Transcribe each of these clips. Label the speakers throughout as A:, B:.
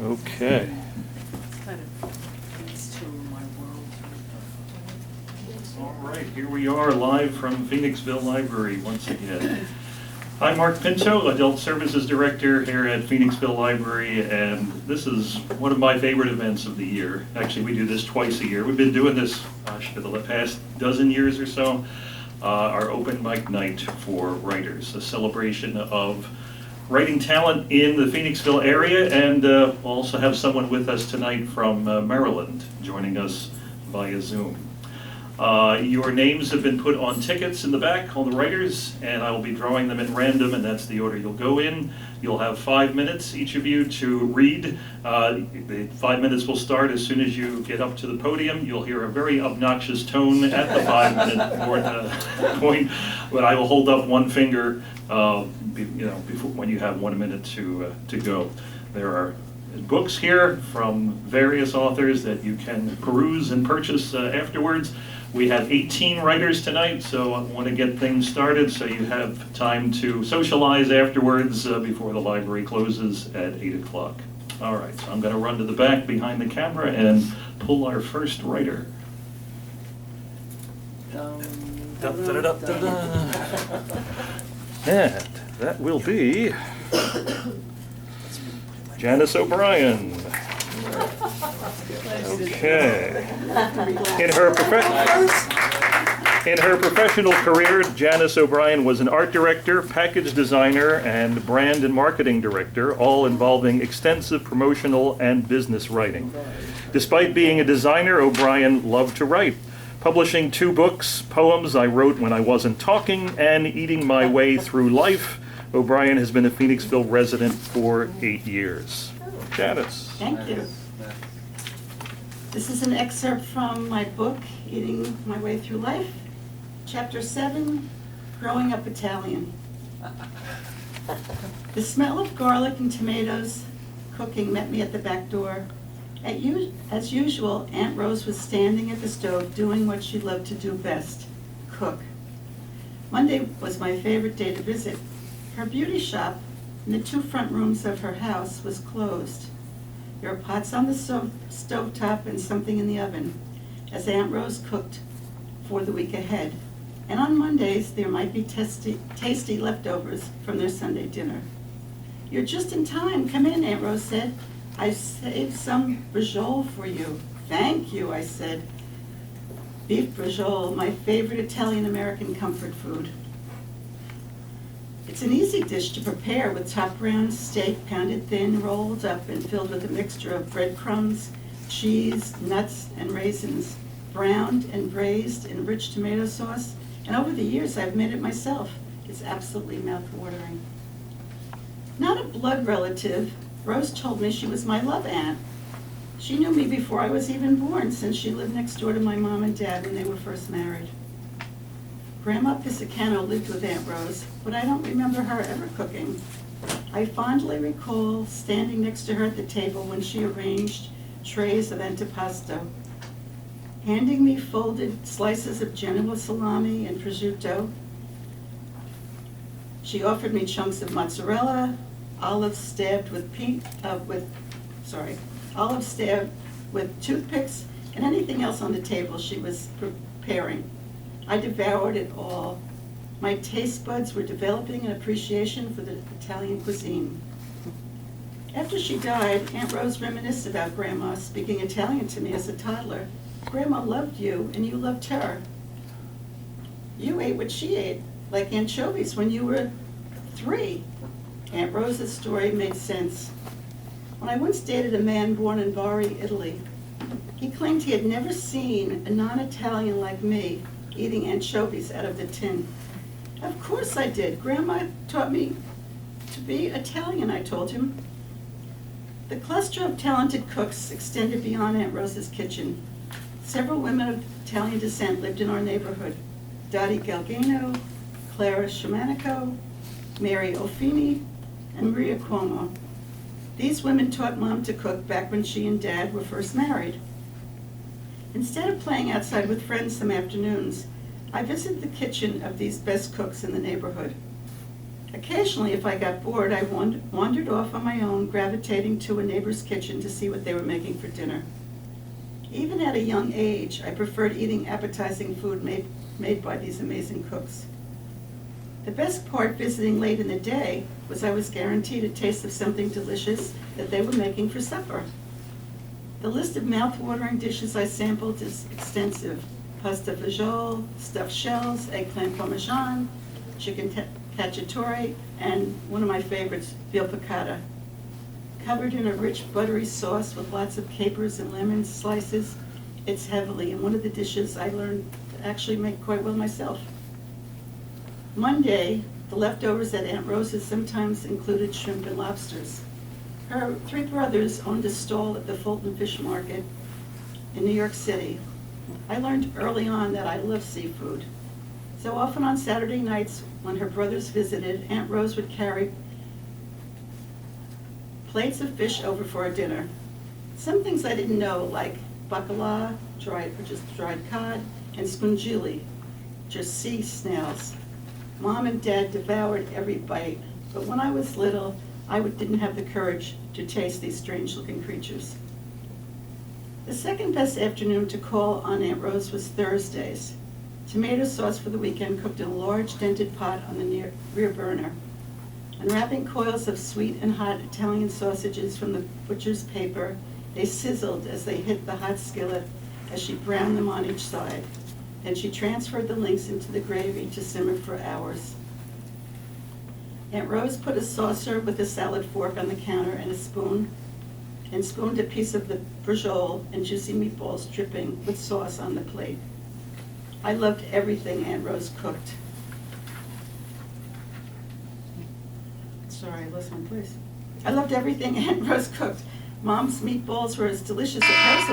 A: Okay.
B: Kind of these two in my world.
A: All right, here we are live from Phoenixville Library once again. I'm Mark Pinto, Adult Services Director here at Phoenixville Library, and this is one of my favorite events of the year. Actually, we do this twice a year. We've been doing this, for the past dozen years or so. Our open mic night for writers, a celebration of writing talent in the Phoenixville area, and we'll also have someone with us tonight from Maryland joining us via Zoom. Your names have been put on tickets in the back, all the writers, and I will be drawing them at random, and that's the order you'll go in. You'll have 5 minutes, each of you, to read. The 5 minutes will start as soon as you get up to the podium. You'll hear a very obnoxious tone at the 5-minute point, but I will hold up one finger, before, when you have 1 minute to go. There are books here from various authors that you can peruse and purchase afterwards. We have 18 writers tonight, so I want to get things started so you have time to socialize afterwards before the library closes at 8 o'clock. All right, so I'm going to run to the back behind the camera and pull our first writer. And that will be Janice OBrien. Okay. In her professional career, Janice OBrien was an art director, package designer, and brand and marketing director, all involving extensive promotional and business writing. Despite being a designer, OBrien loved to write, publishing 2 books, Poems I Wrote When I Wasn't Talking and Eating My Way Through Life. OBrien has been a Phoenixville resident for 8 years. Janice.
C: Thank you. This is an excerpt from my book, Eating My Way Through Life, Chapter 7, Growing Up Italian. The smell of garlic and tomatoes cooking met me at the back door. As usual, Aunt Rose was standing at the stove doing what she loved to do best, cook. Monday was my favorite day to visit. Her beauty shop in the 2 front rooms of her house was closed. There were pots on the stovetop and something in the oven, as Aunt Rose cooked for the week ahead. And on Mondays, there might be tasty leftovers from their Sunday dinner. "You're just in time. Come in," Aunt Rose said. "I saved some brajol for you." "Thank you," I said. Beef brajol, my favorite Italian-American comfort food. It's an easy dish to prepare with top round steak pounded thin, rolled up, and filled with a mixture of breadcrumbs, cheese, nuts, and raisins, browned and braised in rich tomato sauce. And over the years, I've made it myself. It's absolutely mouth-watering. Not a blood relative, Rose told me she was my love aunt. She knew me before I was even born, since she lived next door to my mom and dad when they were first married. Grandma Pisacano lived with Aunt Rose, but I don't remember her ever cooking. I fondly recall standing next to her at the table when she arranged trays of antipasto, handing me folded slices of Genoa salami and prosciutto. She offered me chunks of mozzarella, olives stabbed with toothpicks, and anything else on the table she was preparing. I devoured it all. My taste buds were developing an appreciation for the Italian cuisine. After she died, Aunt Rose reminisced about Grandma speaking Italian to me as a toddler. "Grandma loved you, and you loved her. You ate what she ate, like anchovies when you were 3. Aunt Rose's story made sense. When I once dated a man born in Bari, Italy, he claimed he had never seen a non-Italian like me eating anchovies out of the tin. "Of course I did. Grandma taught me to be Italian," I told him. The cluster of talented cooks extended beyond Aunt Rose's kitchen. Several women of Italian descent lived in our neighborhood. Dottie Galgano, Clara Shamanico, Mary Ofini, and Maria Cuomo. These women taught Mom to cook back when she and Dad were first married. Instead of playing outside with friends some afternoons, I visited the kitchen of these best cooks in the neighborhood. Occasionally, if I got bored, I wandered off on my own, gravitating to a neighbor's kitchen to see what they were making for dinner. Even at a young age, I preferred eating appetizing food made by these amazing cooks. The best part visiting late in the day was I was guaranteed a taste of something delicious that they were making for supper. The list of mouth-watering dishes I sampled is extensive. Pasta fagioli, stuffed shells, eggplant parmesan, chicken cacciatore, and one of my favorites, veal piccata. Covered in a rich buttery sauce with lots of capers and lemon slices, it's heavenly, and one of the dishes I learned to actually make quite well myself. Monday, the leftovers at Aunt Rose's sometimes included shrimp and lobsters. Her 3 brothers owned a stall at the Fulton Fish Market in New York City. I learned early on that I love seafood. So often on Saturday nights when her brothers visited, Aunt Rose would carry plates of fish over for our dinner. Some things I didn't know, like bacala, dried cod, and spongili, just sea snails. Mom and Dad devoured every bite, but when I was little, I didn't have the courage to taste these strange-looking creatures. The second best afternoon to call on Aunt Rose was Thursdays. Tomato sauce for the weekend cooked in a large dented pot on the rear burner. Unwrapping coils of sweet and hot Italian sausages from the butcher's paper, they sizzled as they hit the hot skillet as she browned them on each side. Then she transferred the links into the gravy to simmer for hours. Aunt Rose put a saucer with a salad fork on the counter and spooned a piece of the brajol and juicy meatballs dripping with sauce on the plate. I loved everything Aunt Rose cooked. Sorry, I lost my place. I loved everything Aunt Rose cooked. Mom's meatballs were as delicious as hers.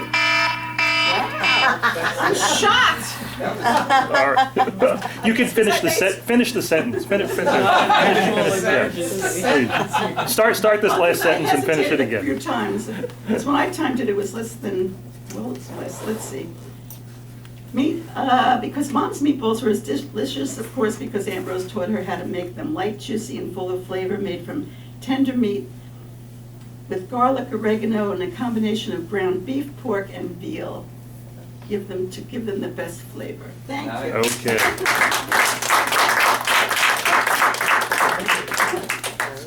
C: Wow, I'm shocked.
A: All right. You can finish the sentence. Finish yeah. Start this last sentence and finish it
C: A few
A: again.
C: times. Because when I timed it, it was less than, well, it's less, let's see. Because Mom's meatballs were as delicious, of course, because Aunt Rose taught her how to make them light, juicy, and full of flavor, made from tender meat with garlic, oregano, and a combination of ground beef, pork, and veal. Give them the best flavor. Thank you.
A: Okay.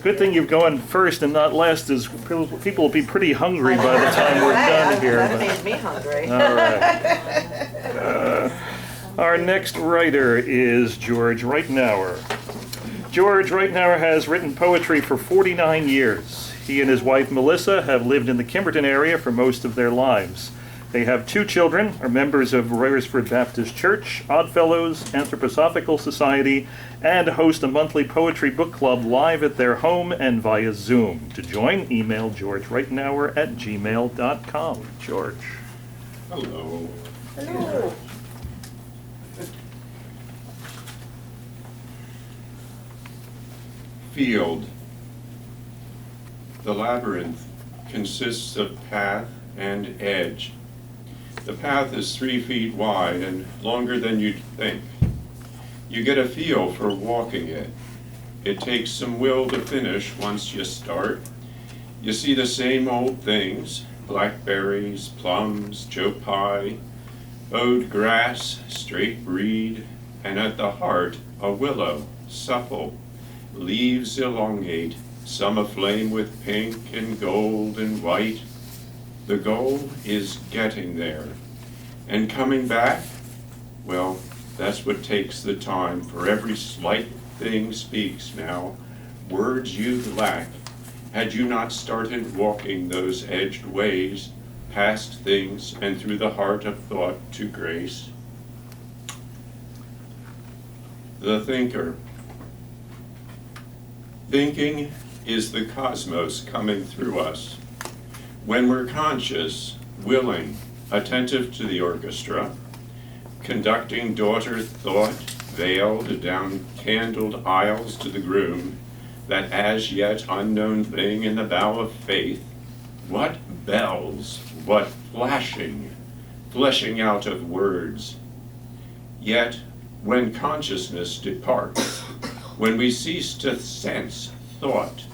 A: Good thing you've gone first and not last, as people will be pretty hungry by the time we're done here.
D: That made me hungry.
A: All right. Our next writer is George Reitenauer. George Reitenauer has written poetry for 49 years. He and his wife Melissa have lived in the Kimberton area for most of their lives. They have 2 children, are members of Royersford Baptist Church, Oddfellows, Anthroposophical Society, and host a monthly poetry book club live at their home and via Zoom. To join, email georgereitenauer@gmail.com. George.
E: Hello.
D: Hello.
E: Field. The labyrinth consists of path and edge. The path is 3 feet wide and longer than you'd think. You get a feel for walking it. It takes some will to finish once you start. You see the same old things: blackberries, plums, Joe pie, bowed grass, straight reed, and at the heart a willow, supple, leaves elongate, some aflame with pink and gold and white. The goal is getting there. And coming back, well, that's what takes the time, for every slight thing speaks now, words you'd lack, had you not started walking those edged ways, past things and through the heart of thought to grace. The thinker. Thinking is the cosmos coming through us. When we're conscious, willing, attentive to the orchestra, conducting daughter thought veiled down candled aisles to the groom, that as yet unknown thing in the bow of faith, what bells, what fleshing out of words. Yet, when consciousness departs, When we cease to sense thought,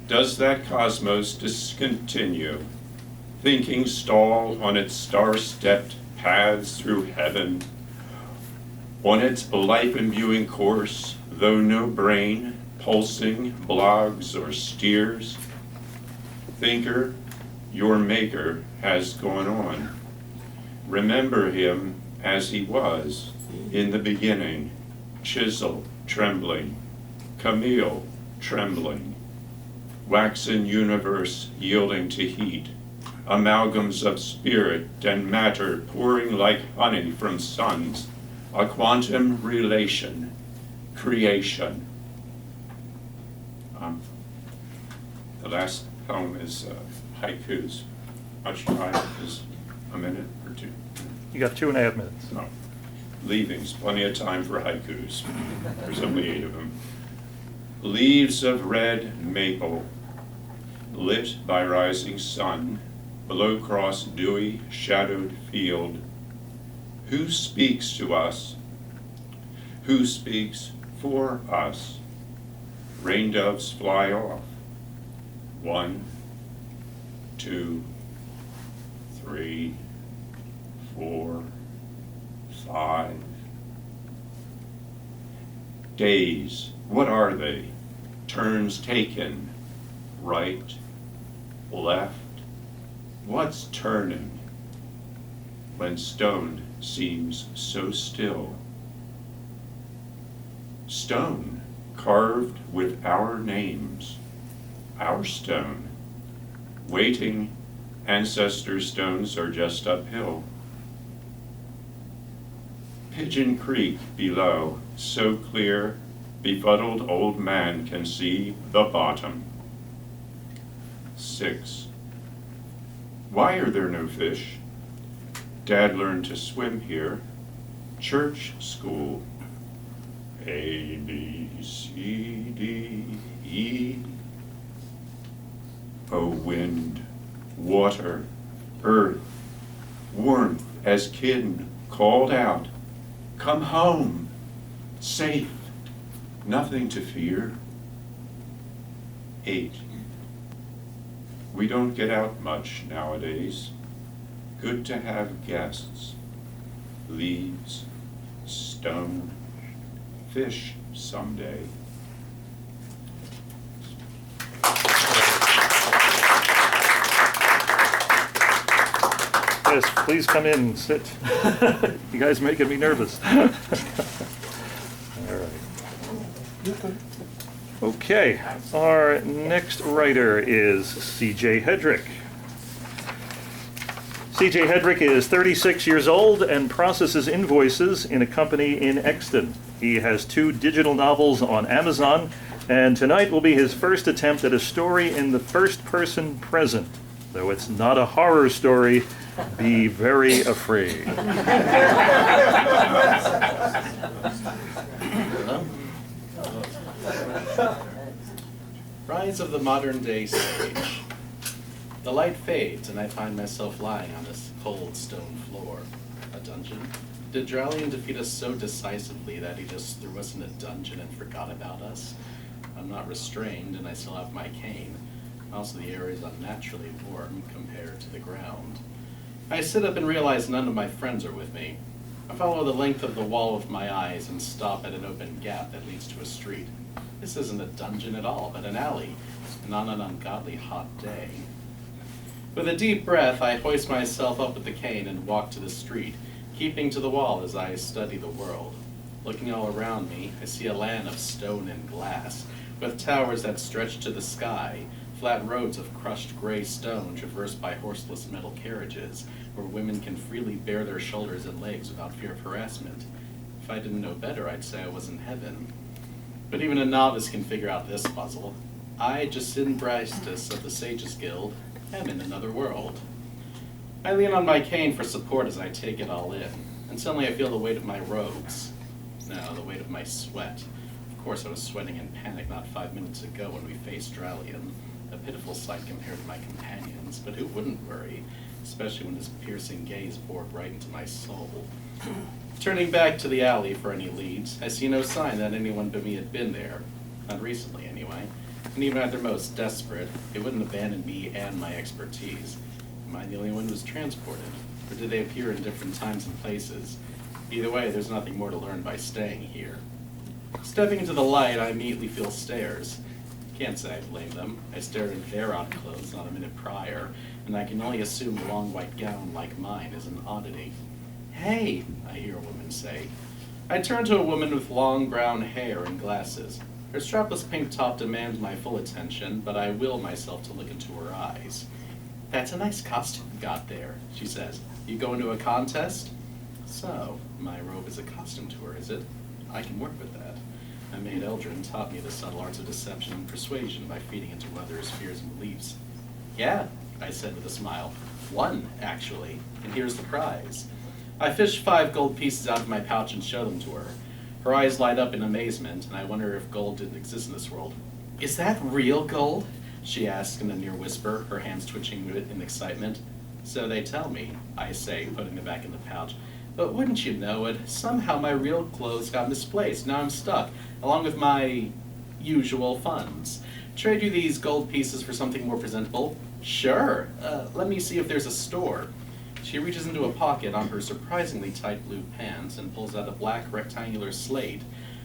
E: does that cosmos discontinue, thinking stall on its star-stepped paths through heaven, on its life-imbuing course, though no brain, pulsing, blogs, or steers? Thinker, your maker has gone on. Remember him as he was in the beginning, chisel trembling, Camille trembling, waxen universe yielding to heat, amalgams of spirit and matter pouring like honey from suns, a quantum relation, creation. The last poem is haikus. Much time is a minute or two.
A: You got 2.5 minutes.
E: No. Leavings, plenty of time for haikus. There's only 8 of them. Leaves of red maple, lit by rising sun, below cross dewy, shadowed field. Who speaks to us? Who speaks for us? Rain doves fly off. 1, 2, 3, 4, 5. Days, what are they? Turns taken, right, left. What's turning when stone seems so still? Stone carved with our names, our stone. Waiting, ancestor stones are just uphill. Pigeon Creek below, so clear, befuddled old man can see the bottom. 6. Why are there no fish? Dad learned to swim here. Church school. A, B, C, D, E. Oh, wind, water, earth, warmth as kin called out, come home, safe, nothing to fear. 8. We don't get out much nowadays. Good to have guests. Leaves, stone, fish someday.
A: Yes, please come in and sit. You guys are making me nervous. All right. Okay, our next writer is C.J. Hedrick. C.J. Hedrick is 36 years old and processes invoices in a company in Exton. He has 2 digital novels on Amazon, and tonight will be his first attempt at a story in the first person present. Though it's not a horror story, be very afraid.
F: Rise of the modern day stage. The light fades and I find myself lying on this cold stone floor. A dungeon? Did Dralian defeat us so decisively that he just threw us in a dungeon and forgot about us? I'm not restrained and I still have my cane. Also, the air is unnaturally warm compared to the ground. I sit up and realize none of my friends are with me. I follow the length of the wall with my eyes and stop at an open gap that leads to a street. This isn't a dungeon at all, but an alley, and on an ungodly hot day. With a deep breath, I hoist myself up with the cane and walk to the street, keeping to the wall as I study the world. Looking all around me, I see a land of stone and glass, with towers that stretch to the sky, flat roads of crushed gray stone traversed by horseless metal carriages, where women can freely bare their shoulders and legs without fear of harassment. If I didn't know better, I'd say I was in heaven. But even a novice can figure out this puzzle. I, Jacinth Bristus of the Sages Guild, am in another world. I lean on my cane for support as I take it all in, and suddenly I feel the weight of my robes. No, the weight of my sweat. Of course, I was sweating in panic not 5 minutes ago when we faced Dralian. A pitiful sight compared to my companions, but who wouldn't worry? especially when his piercing gaze bored right into my soul. Turning back to the alley for any leads, I see no sign that anyone but me had been there. Not recently, anyway. And even at their most desperate, they wouldn't abandon me and my expertise. Am I the only one who was transported? Or did they appear in different times and places? Either way, there's nothing more to learn by staying here. Stepping into the light, I immediately feel stares. Can't say I blame them. I stared at their odd clothes not a minute prior, and I can only assume a long white gown like mine is an oddity. "Hey," I hear a woman say. I turn to a woman with long brown hair and glasses. Her strapless pink top demands my full attention, but I will myself to look into her eyes. "That's a nice costume you got there," she says. "You going to a contest?" So, my robe is a costume tour, is it? I can work with that. My maid Eldrin taught me the subtle arts of deception and persuasion by feeding into others' fears and beliefs. "Yeah," I said with a smile. "One, actually, and here's the prize." I fish 5 gold pieces out of my pouch and show them to her. Her eyes light up in amazement, and I wonder if gold didn't exist in this world. "Is that real gold?" she asks in a near whisper, her hands twitching in excitement. "So they tell me," I say, putting them back in the pouch. "But wouldn't you know it, somehow my real clothes got misplaced. Now I'm stuck, along with my usual funds. Trade you these gold pieces for something more presentable?" "Sure. Let me see if there's a store." She reaches into a pocket on her surprisingly tight blue pants and pulls out a black rectangular slate.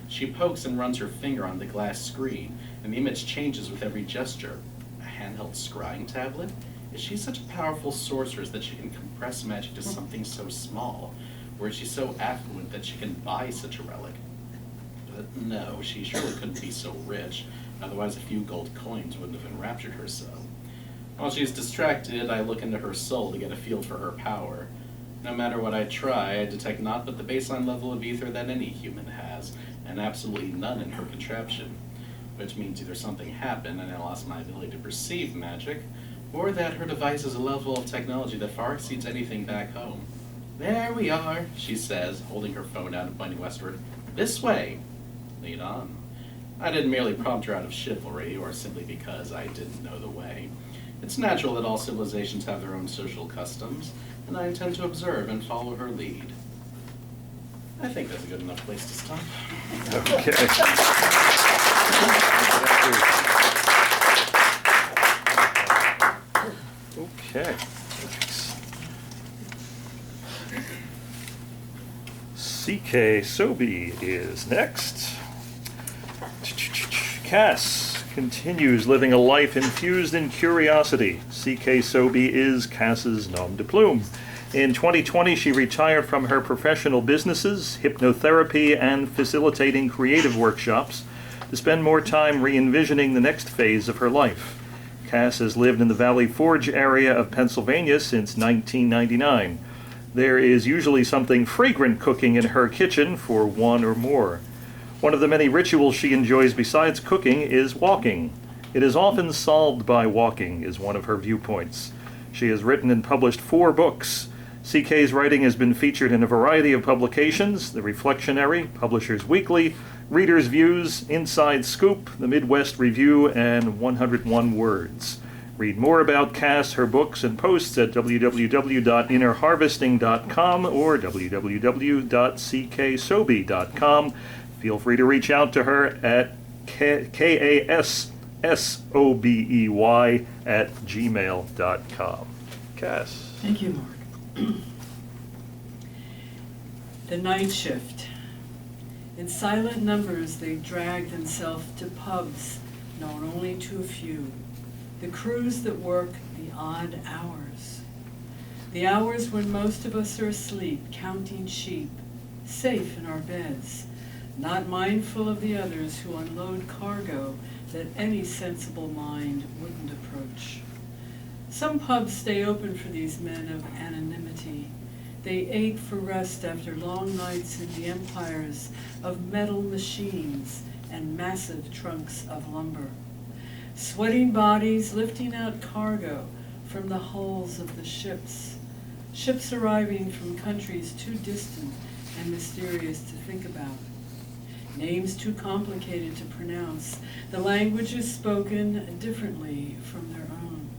F: She pokes and runs her finger on the glass screen, and the image changes with every gesture. A handheld scrying tablet? Is she such a powerful sorceress that she can compress magic to something so small? Or is she so affluent that she can buy such a relic? But no, she surely couldn't be so rich, otherwise a few gold coins wouldn't have enraptured her so. While she's distracted, I look into her soul to get a feel for her power. No matter what I try, I detect naught but the baseline level of ether that any human has, and absolutely none in her contraption. Which means either something happened and I lost my ability to perceive magic, or that her device is a level of technology that far exceeds anything back home. "There we are," she says, holding her phone out and pointing westward. "This way." Lead on. I didn't merely prompt her out of chivalry, or simply because I didn't know the way. It's natural that all civilizations have their own social customs, and I intend to observe and follow her lead. I think that's a good enough place to stop.
A: Okay. Okay. CK Sobey is next. Cass continues living a life infused in curiosity. CK Sobey is Cass's nom de plume. In 2020, she retired from her professional businesses, hypnotherapy, and facilitating creative workshops to spend more time re-envisioning the next phase of her life. Cass has lived in the Valley Forge area of Pennsylvania since 1999. There is usually something fragrant cooking in her kitchen for one or more. One of the many rituals she enjoys besides cooking is walking. It is often solved by walking, is one of her viewpoints. She has written and published 4 books. CK's writing has been featured in a variety of publications: The Reflectionary, Publishers Weekly, Reader's Views, Inside Scoop, The Midwest Review, and 101 Words. Read more about Cass, her books, and posts at www.innerharvesting.com or www.cksobey.com. Feel free to reach out to her at kasssobey@gmail.com. Cass.
B: Thank you, Mark. The night shift. In silent numbers, they drag themselves to pubs known only to a few. The crews that work the odd hours. The hours when most of us are asleep, counting sheep, safe in our beds, not mindful of the others who unload cargo that any sensible mind wouldn't approach. Some pubs stay open for these men of anonymity. They ache for rest after long nights in the empires of metal machines and massive trunks of lumber. Sweating bodies lifting out cargo from the hulls of the ships. Ships arriving from countries too distant and mysterious to think about. Names too complicated to pronounce. The language is spoken differently from their own.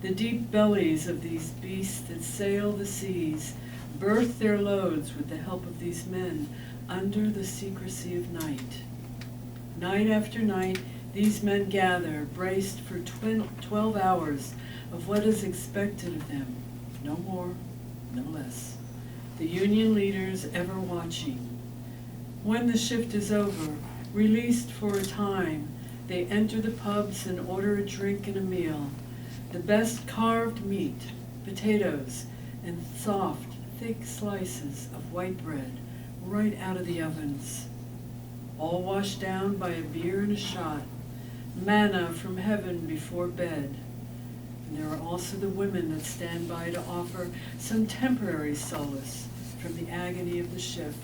B: The deep bellies of these beasts that sail the seas birth their loads with the help of these men under the secrecy of night. Night after night, these men gather, braced for 12 hours of what is expected of them, no more, no less. The union leaders ever watching. When the shift is over, released for a time, they enter the pubs and order a drink and a meal. The best carved meat, potatoes, and soft, thick slices of white bread right out of the ovens. All washed down by a beer and a shot, manna from heaven before bed. And there are also the women that stand by to offer some temporary solace from the agony of the shift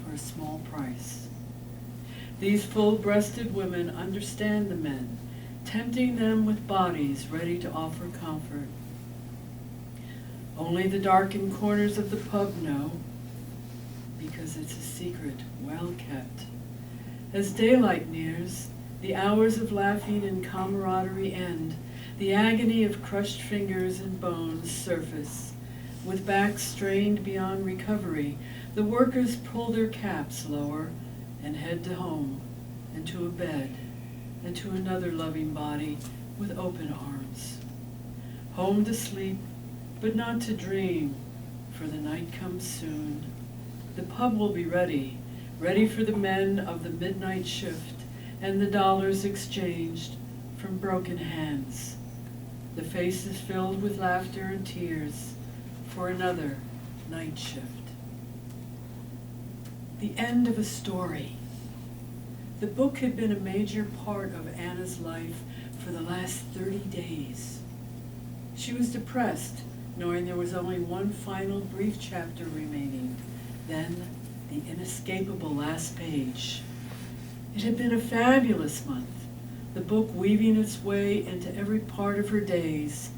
B: for a small price. These full-breasted women understand the men, tempting them with bodies ready to offer comfort. Only the darkened corners of the pub know, because it's a secret well kept. As daylight nears, the hours of laughing and camaraderie end. The agony of crushed fingers and bones surface. With backs strained beyond recovery, the workers pull their caps lower and head to home, and to a bed, and to another loving body with open arms. Home to sleep, but not to dream, for the night comes soon. The pub will be ready for the men of the midnight shift, and the dollars exchanged from broken hands. The faces filled with laughter and tears for another night shift. The end of a story. The book had been a major part of Anna's life for the last 30 days. She was depressed, knowing there was only one final brief chapter remaining, then the inescapable last page. It had been a fabulous month, the book weaving its way into every part of her days,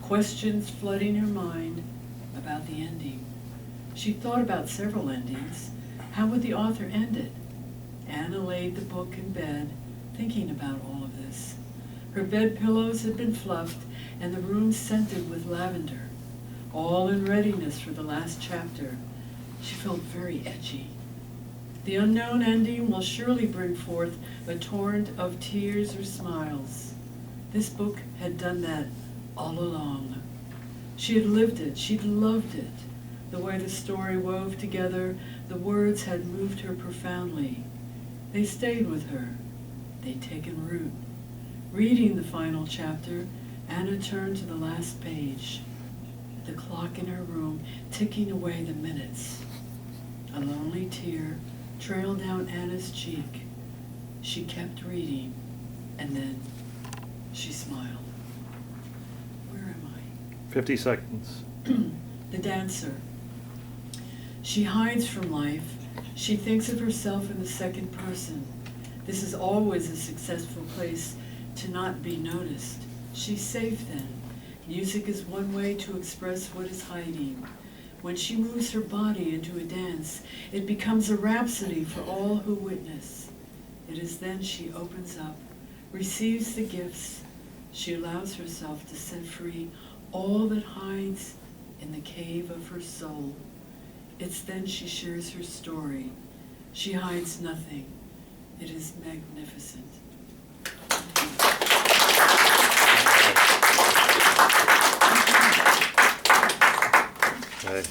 B: questions flooding her mind about the ending. She thought about several endings. How would the author end it? Anna laid the book in bed, thinking about all of this. Her bed pillows had been fluffed, and the room scented with lavender, all in readiness for the last chapter. She felt very edgy. The unknown ending will surely bring forth a torrent of tears or smiles. This book had done that all along. She had lived it, she'd loved it. The way the story wove together, the words had moved her profoundly. They stayed with her. They'd taken root. Reading the final chapter, Anna turned to the last page. The clock in her room ticking away the minutes. A lonely tear trailed down Anna's cheek. She kept reading, and then she smiled. Where am I?
A: 50 seconds.
B: The dancer. She hides from life. She thinks of herself in the second person. This is always a successful place to not be noticed. She's safe then. Music is one way to express what is hiding. When she moves her body into a dance, it becomes a rhapsody for all who witness. It is then she opens up, receives the gifts. She allows herself to set free all that hides in the cave of her soul. It's then she shares her story. She hides nothing. It is magnificent.
A: Okay.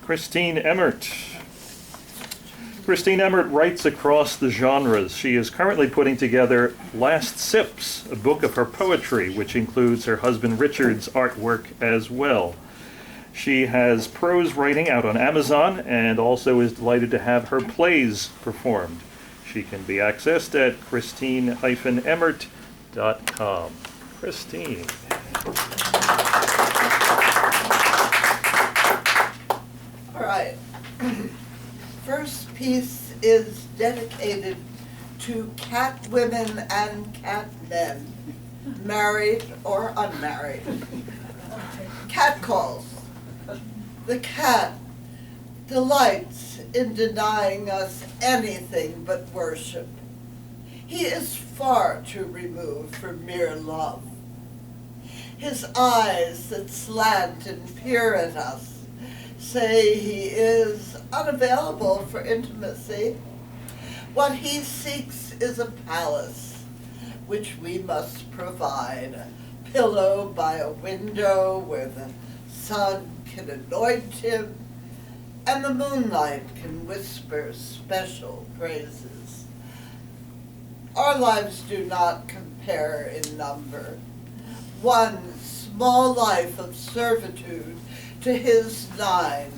A: Christine Emert. Christine Emert writes across the genres. She is currently putting together Last Sips, a book of her poetry, which includes her husband Richard's artwork as well. She has prose writing out on Amazon and also is delighted to have her plays performed. She can be accessed at christine-emert.com. Christine.
G: All right. First piece is dedicated to cat women and cat men, married or unmarried. Cat calls. The cat delights in denying us anything but worship. He is far too removed from mere love. His eyes that slant and peer at us say he is unavailable for intimacy. What he seeks is a palace, which we must provide, a pillow by a window where the sun can anoint him and the moonlight can whisper special praises. Our lives do not compare in number. One small life of servitude to his 9,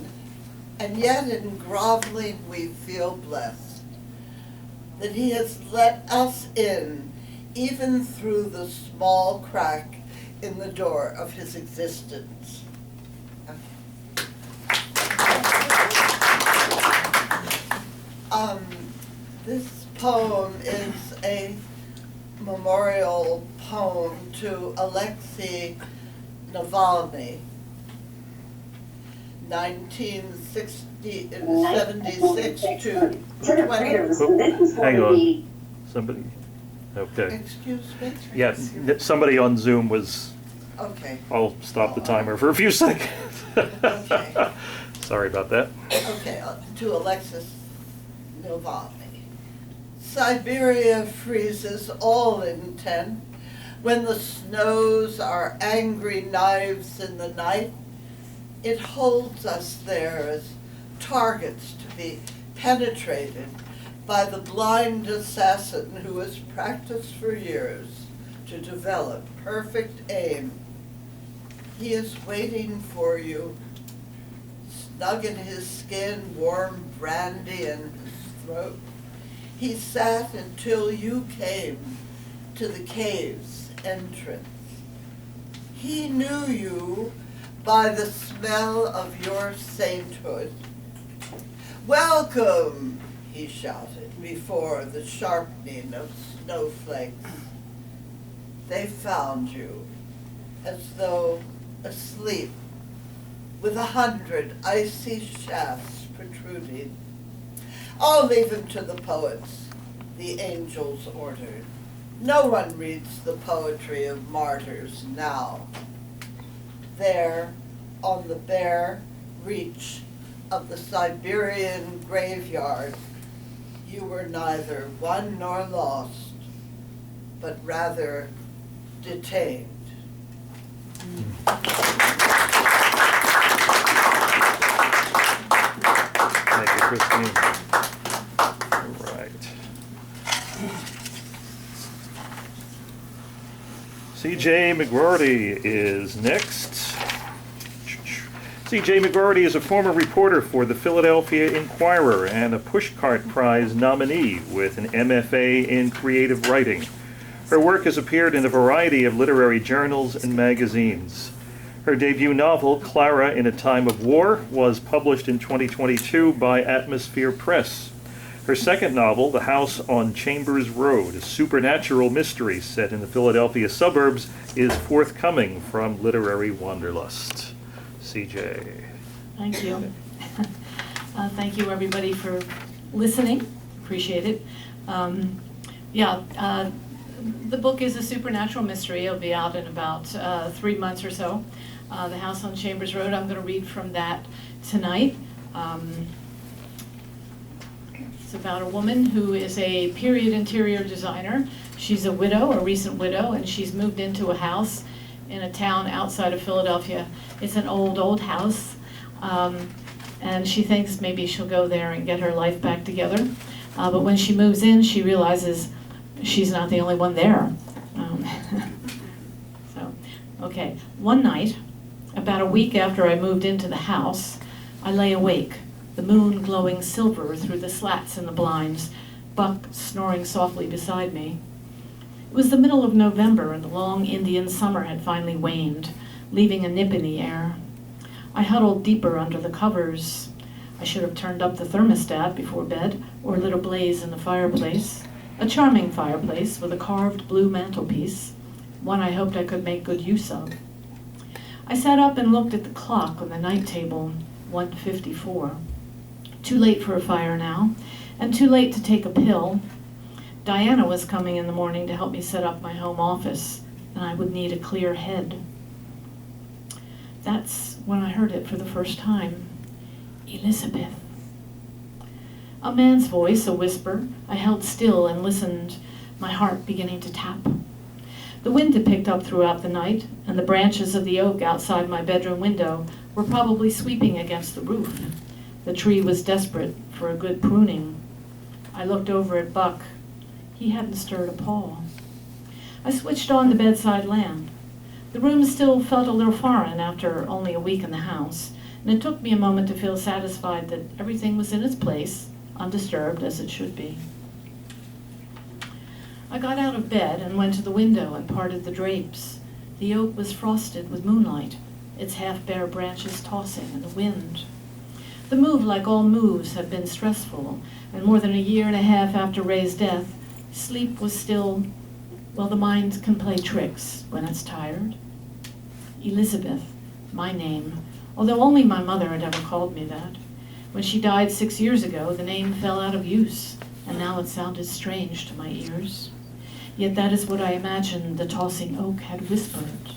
G: and yet in groveling we feel blessed that he has let us in even through the small crack in the door of his existence. This poem is a memorial poem to Alexei Navalny, 1976 to 20.
A: Hang on, somebody, okay.
G: Excuse me?
A: Yeah, somebody on Zoom was,
G: Okay,
A: I'll stop the timer for a few seconds.
G: Okay.
A: Sorry about that.
G: okay, to Alexis Navalny. Siberia freezes all intent when the snows are angry knives in the night. It holds us there as targets to be penetrated by the blind assassin who has practiced for years to develop perfect aim. He is waiting for you, snug in his skin, warm brandy in his throat. He sat until you came to the cave's entrance. He knew you by the smell of your sainthood. Welcome, he shouted before the sharpening of snowflakes. They found you as though asleep, with 100 icy shafts protruding. I'll leave him to the poets, the angels ordered. No one reads the poetry of martyrs now. There, on the bare reach of the Siberian graveyard, you were neither won nor lost, but rather detained.
A: Thank you, Christine. All right. C.J. McGardy is next. C.J. McGardy is a former reporter for the Philadelphia Inquirer and a Pushcart Prize nominee with an MFA in creative writing. Her work has appeared in a variety of literary journals and magazines. Her debut novel, Clara in a Time of War, was published in 2022 by Atmosphere Press. Her second novel, The House on Chambers Road, a supernatural mystery set in the Philadelphia suburbs, is forthcoming from Literary Wanderlust. CJ.
H: Thank you. Thank you, everybody, for listening. Appreciate it. The book is a supernatural mystery. It'll be out in about 3 months or so. The House on Chambers Road, I'm going to read from that tonight. It's about a woman who is a period interior designer. She's a widow, a recent widow, and she's moved into a house in a town outside of Philadelphia. It's an old house, and she thinks maybe she'll go there and get her life back together. But when she moves in, she realizes she's not the only one there. Okay, one night, about a week after I moved into the house, I lay awake, the moon glowing silver through the slats in the blinds, Buck snoring softly beside me. It was the middle of November, and the long Indian summer had finally waned, leaving a nip in the air. I huddled deeper under the covers. I should have turned up the thermostat before bed, or lit a blaze in the fireplace. A charming fireplace with a carved blue mantelpiece, one I hoped I could make good use of. I sat up and looked at the clock on the night table, 1:54. Too late for a fire now, and too late to take a pill. Diana was coming in the morning to help me set up my home office, and I would need a clear head. That's when I heard it for the first time. Elizabeth. A man's voice, a whisper. I held still and listened, my heart beginning to tap. The wind had picked up throughout the night, and the branches of the oak outside my bedroom window were probably sweeping against the roof. The tree was desperate for a good pruning. I looked over at Buck. He hadn't stirred a paw. I switched on the bedside lamp. The room still felt a little foreign after only a week in the house, and it took me a moment to feel satisfied that everything was in its place, undisturbed as it should be. I got out of bed and went to the window and parted the drapes. The oak was frosted with moonlight, its half-bare branches tossing in the wind. The move, like all moves, had been stressful, and more than a year and a half after Ray's death, sleep was still, well, the mind can play tricks when it's tired. Elizabeth, my name, although only my mother had ever called me that. When she died 6 years ago, the name fell out of use, and now it sounded strange to my ears. Yet that is what I imagined the tossing oak had whispered.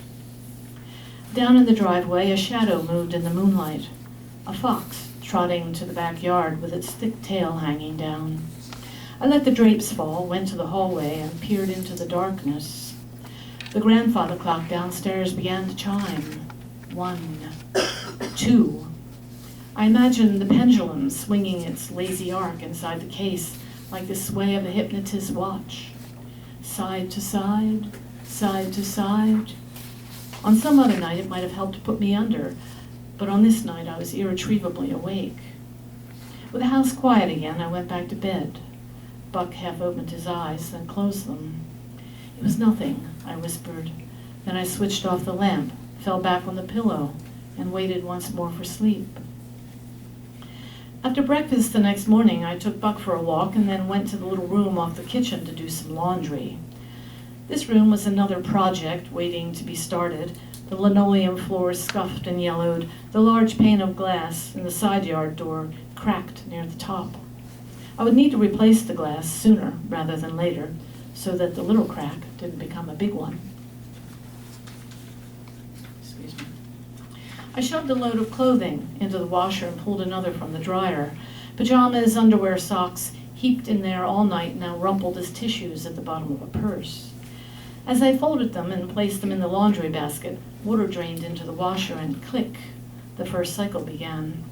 H: Down in the driveway, a shadow moved in the moonlight. A fox trotting to the backyard with its thick tail hanging down. I let the drapes fall, went to the hallway, and peered into the darkness. The grandfather clock downstairs began to chime. 1, 2. I imagined the pendulum swinging its lazy arc inside the case, like the sway of a hypnotist's watch. Side to side, side to side. On some other night it might have helped to put me under, but on this night I was irretrievably awake. With the house quiet again, I went back to bed. Buck half opened his eyes, then closed them. It was nothing, I whispered. Then I switched off the lamp, fell back on the pillow, and waited once more for sleep. After breakfast the next morning, I took Buck for a walk and then went to the little room off the kitchen to do some laundry. This room was another project waiting to be started. The linoleum floors scuffed and yellowed, the large pane of glass in the side yard door cracked near the top. I would need to replace the glass sooner rather than later, so that the little crack didn't become a big one. Excuse me. I shoved a load of clothing into the washer and pulled another from the dryer. Pajamas, underwear, socks, heaped in there all night, now rumpled as tissues at the bottom of a purse. As I folded them and placed them in the laundry basket, water drained into the washer and click, the first cycle began.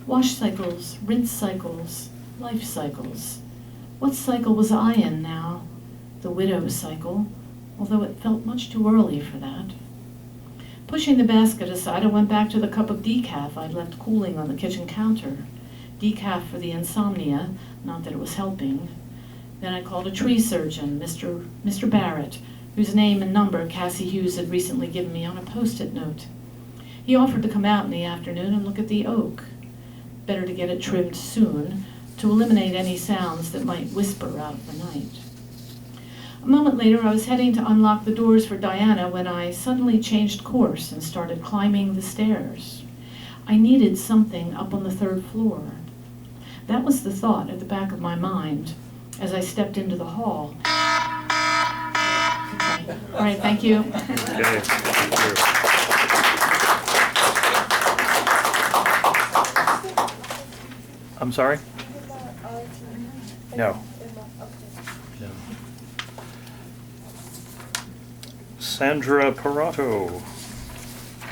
H: Wash cycles, rinse cycles, life cycles. What cycle was I in now? The widow cycle, although it felt much too early for that. Pushing the basket aside, I went back to the cup of decaf I'd left cooling on the kitchen counter. Decaf for the insomnia, not that it was helping. Then I called a tree surgeon, Mr. Barrett, whose name and number Cassie Hughes had recently given me on a Post-it note. He offered to come out in the afternoon and look at the oak. Better to get it trimmed soon, to eliminate any sounds that might whisper out of the night. A moment later, I was heading to unlock the doors for Diana when I suddenly changed course and started climbing the stairs. I needed something up on the 3rd floor. That was the thought at the back of my mind as I stepped into the hall. Okay. All right, thank you.
A: Okay, thank you. I'm sorry? No. No. Sandra Pado.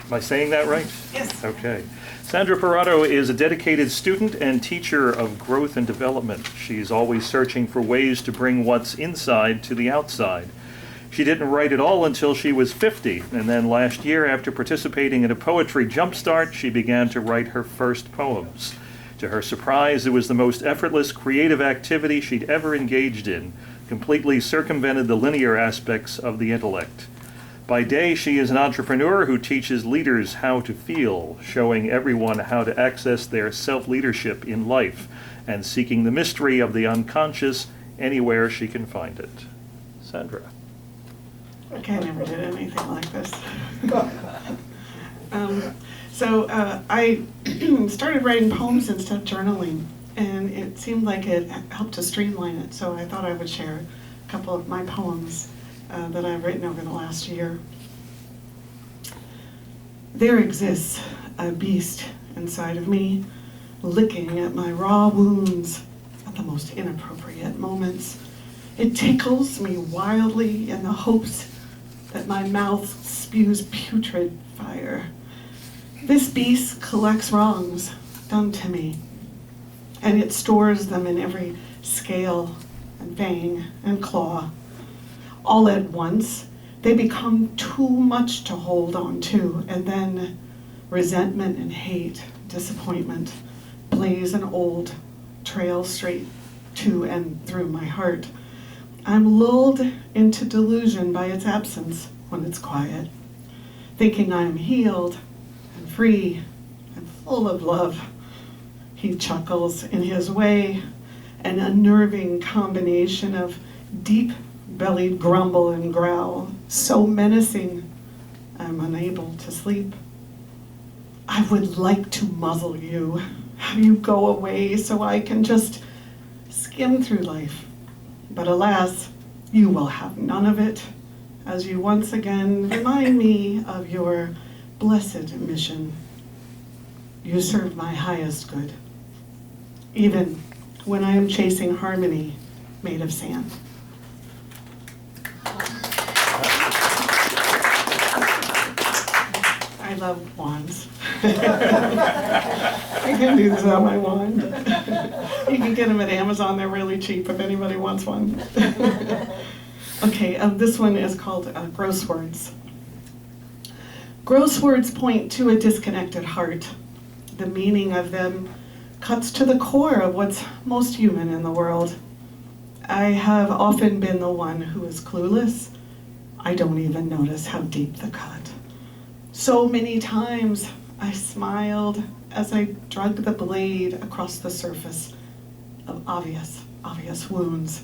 A: Am I saying that right?
I: Yes.
A: Okay. Sandra Pado is a dedicated student and teacher of growth and development. She's always searching for ways to bring what's inside to the outside. She didn't write at all until she was 50, and then last year, after participating in a poetry jumpstart, she began to write her first poems. To her surprise, it was the most effortless creative activity she'd ever engaged in, completely circumvented the linear aspects of the intellect. By day, she is an entrepreneur who teaches leaders how to feel, showing everyone how to access their self-leadership in life, and seeking the mystery of the unconscious anywhere she can find it. Sandra.
I: Okay, I never did anything like this. I started writing poems instead of journaling and it seemed like it helped to streamline it, so I thought I would share a couple of my poems that I've written over the last year. There exists a beast inside of me, licking at my raw wounds at the most inappropriate moments. It tickles me wildly in the hopes that my mouth spews putrid fire. This beast collects wrongs done to me, and it stores them in every scale and fang and claw. All at once, they become too much to hold on to, and then resentment and hate, disappointment, blaze an old trail straight to and through my heart. I'm lulled into delusion by its absence when it's quiet, thinking I am healed and free and full of love. He chuckles in his way, an unnerving combination of deep-bellied grumble and growl, so menacing I'm unable to sleep. I would like to muzzle you, have you go away so I can just skim through life. But alas, you will have none of it, as you once again remind me of your blessed mission. You serve my highest good, even when I am chasing harmony made of sand. I love wands. I can do this without my wand. You can get them at Amazon. They're really cheap if anybody wants one. Okay, this one is called Gross Words. Gross words point to a disconnected heart. The meaning of them cuts to the core of what's most human in the world. I have often been the one who is clueless. I don't even notice how deep the cut. So many times I smiled as I drug the blade across the surface of obvious wounds.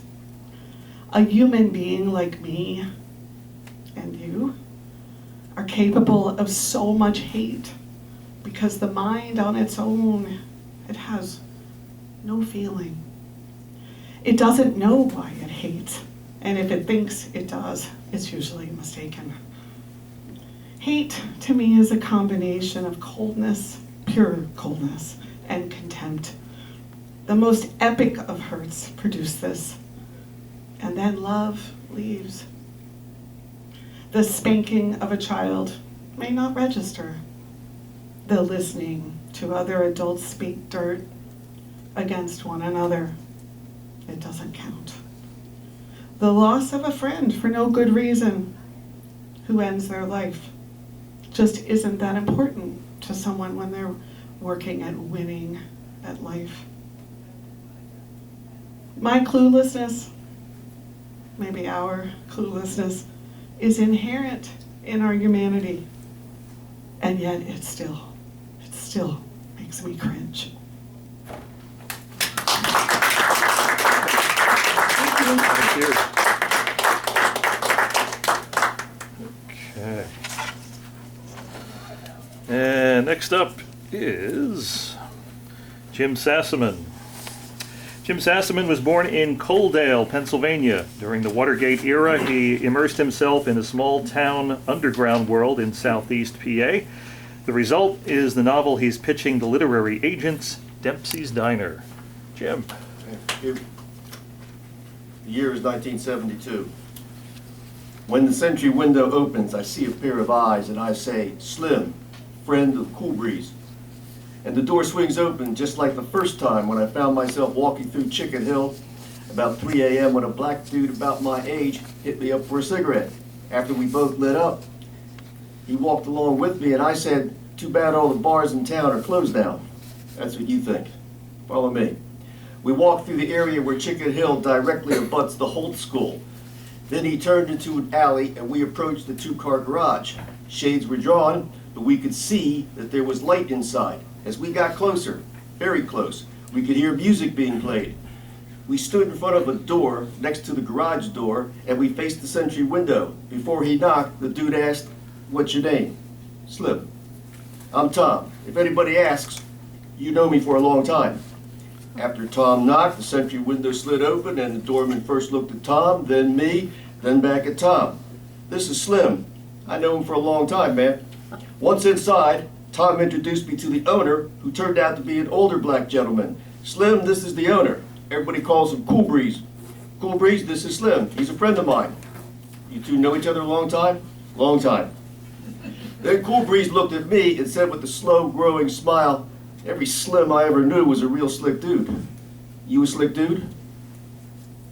I: A human being like me and you are capable of so much hate because the mind on its own, it has no feeling. It doesn't know why it hates, and if it thinks it does, it's usually mistaken. Hate, to me, is a combination of coldness, pure coldness, and contempt. The most epic of hurts produce this, and then love leaves. The spanking of a child may not register. The listening to other adults speak dirt against one another, it doesn't count. The loss of a friend for no good reason who ends their life just isn't that important to someone when they're working at winning at life. My cluelessness, maybe our cluelessness, is inherent in our humanity, and yet it still makes me cringe.
A: Thank you. Okay. And next up is Jim Sassaman. Jim Sassaman was born in Coaldale, Pennsylvania. During the Watergate era, he immersed himself in a small-town underground world in southeast PA. The result is the novel he's pitching to literary agents, Dempsey's Diner. Jim.
J: Thank you. The year is 1972. When the sentry window opens, I see a pair of eyes and I say, "Slim, friend of Cool Breeze." And the door swings open just like the first time when I found myself walking through Chicken Hill about 3 a.m. when a black dude about my age hit me up for a cigarette. After we both lit up, he walked along with me and I said, "Too bad all the bars in town are closed down." That's what you think. Follow me. We walked through the area where Chicken Hill directly abuts the Holt School. Then he turned into an alley and we approached the two-car garage. Shades were drawn, but we could see that there was light inside. As we got closer, very close, we could hear music being played. We stood in front of a door next to the garage door and we faced the sentry window. Before he knocked, the dude asked, "What's your name?" "Slim." "I'm Tom. If anybody asks, you know me for a long time." After Tom knocked, the sentry window slid open and the doorman first looked at Tom, then me, then back at Tom. This is Slim. I know him for a long time, man. Once inside, Tom introduced me to the owner, who turned out to be an older black gentleman. Slim, this is the owner. Everybody calls him Cool Breeze. Cool Breeze, this is Slim. He's a friend of mine. You two know each other a long time? Long time. Then Cool Breeze looked at me and said with a slow growing smile, every Slim I ever knew was a real slick dude. You a slick dude?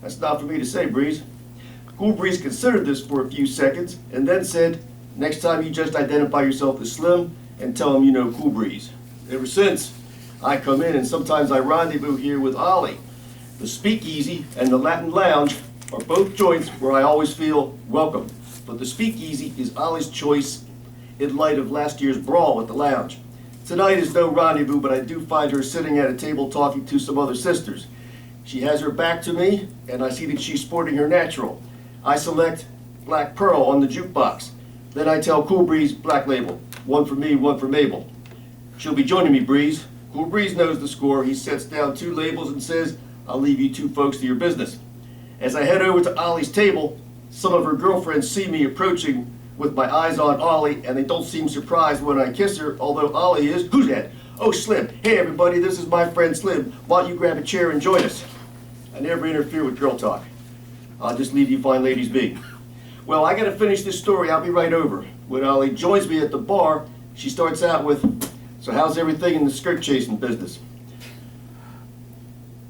J: That's not for me to say, Breeze. Cool Breeze considered this for a few seconds and then said, next time you just identify yourself as Slim and tell him you know Cool Breeze. Ever since, I come in and sometimes I rendezvous here with Ollie. The Speakeasy and the Latin Lounge are both joints where I always feel welcome. But the Speakeasy is Ollie's choice in light of last year's brawl at the lounge. Tonight is no rendezvous, but I do find her sitting at a table talking to some other sisters. She has her back to me, and I see that she's sporting her natural. I select Black Pearl on the jukebox. Then I tell Cool Breeze, Black Label. One for me, one for Mabel. She'll be joining me, Breeze. Cool Breeze knows the score. He sets down 2 labels and says, I'll leave you 2 folks to your business. As I head over to Ollie's table, some of her girlfriends see me approaching with my eyes on Ollie, and they don't seem surprised when I kiss her, although Ollie is, who's that? Oh, Slim. Hey, everybody, this is my friend Slim. Why don't you grab a chair and join us? I never interfere with girl talk. I'll just leave you fine ladies be. Well, I gotta finish this story. I'll be right over. When Ollie joins me at the bar, she starts out with, so how's everything in the skirt chasing business?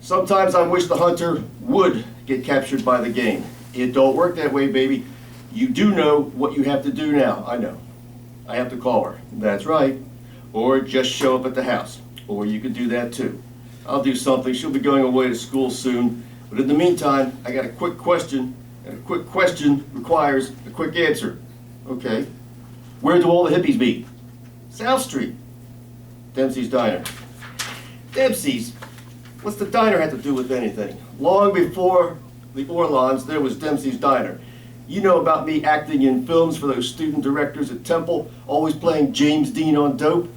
J: Sometimes I wish the hunter would get captured by the game. It don't work that way, baby. You do know what you have to do now. I know. I have to call her. That's right. Or just show up at the house. Or you could do that too. I'll do something. She'll be going away to school soon. But in the meantime, I got a quick question. And a quick question requires a quick answer. Okay. Where do all the hippies meet? South Street. Dempsey's Diner. Dempsey's? What's the diner have to do with anything? Long before the Orlons, there was Dempsey's Diner. You know about me acting in films for those student directors at Temple, always playing James Dean on dope.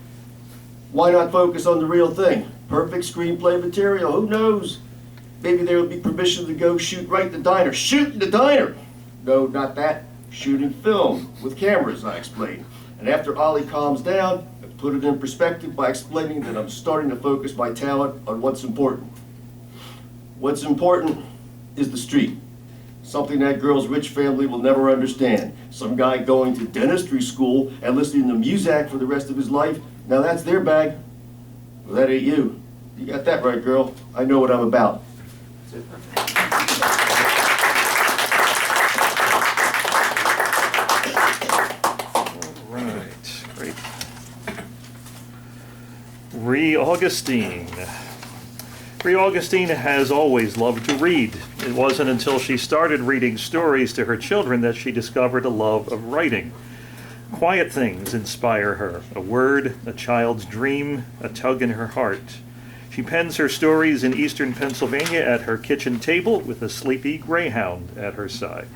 J: Why not focus on the real thing? Perfect screenplay material, who knows? Maybe there would be permission to go shoot right in the diner. Shoot in the diner! No, not that. Shooting film with cameras, I explained. And after Ollie calms down, I put it in perspective by explaining that I'm starting to focus my talent on what's important. What's important is the street. Something that girl's rich family will never understand. Some guy going to dentistry school and listening to Muzak for the rest of his life, now that's their bag. Well, that ain't you. You got that right, girl. I know what I'm about.
A: Right, great. Ree Augustine. Ree Augustine has always loved to read. It wasn't until she started reading stories to her children that she discovered a love of writing. Quiet things inspire her, a word, a child's dream, a tug in her heart. She pens her stories in eastern Pennsylvania at her kitchen table with a sleepy greyhound at her side.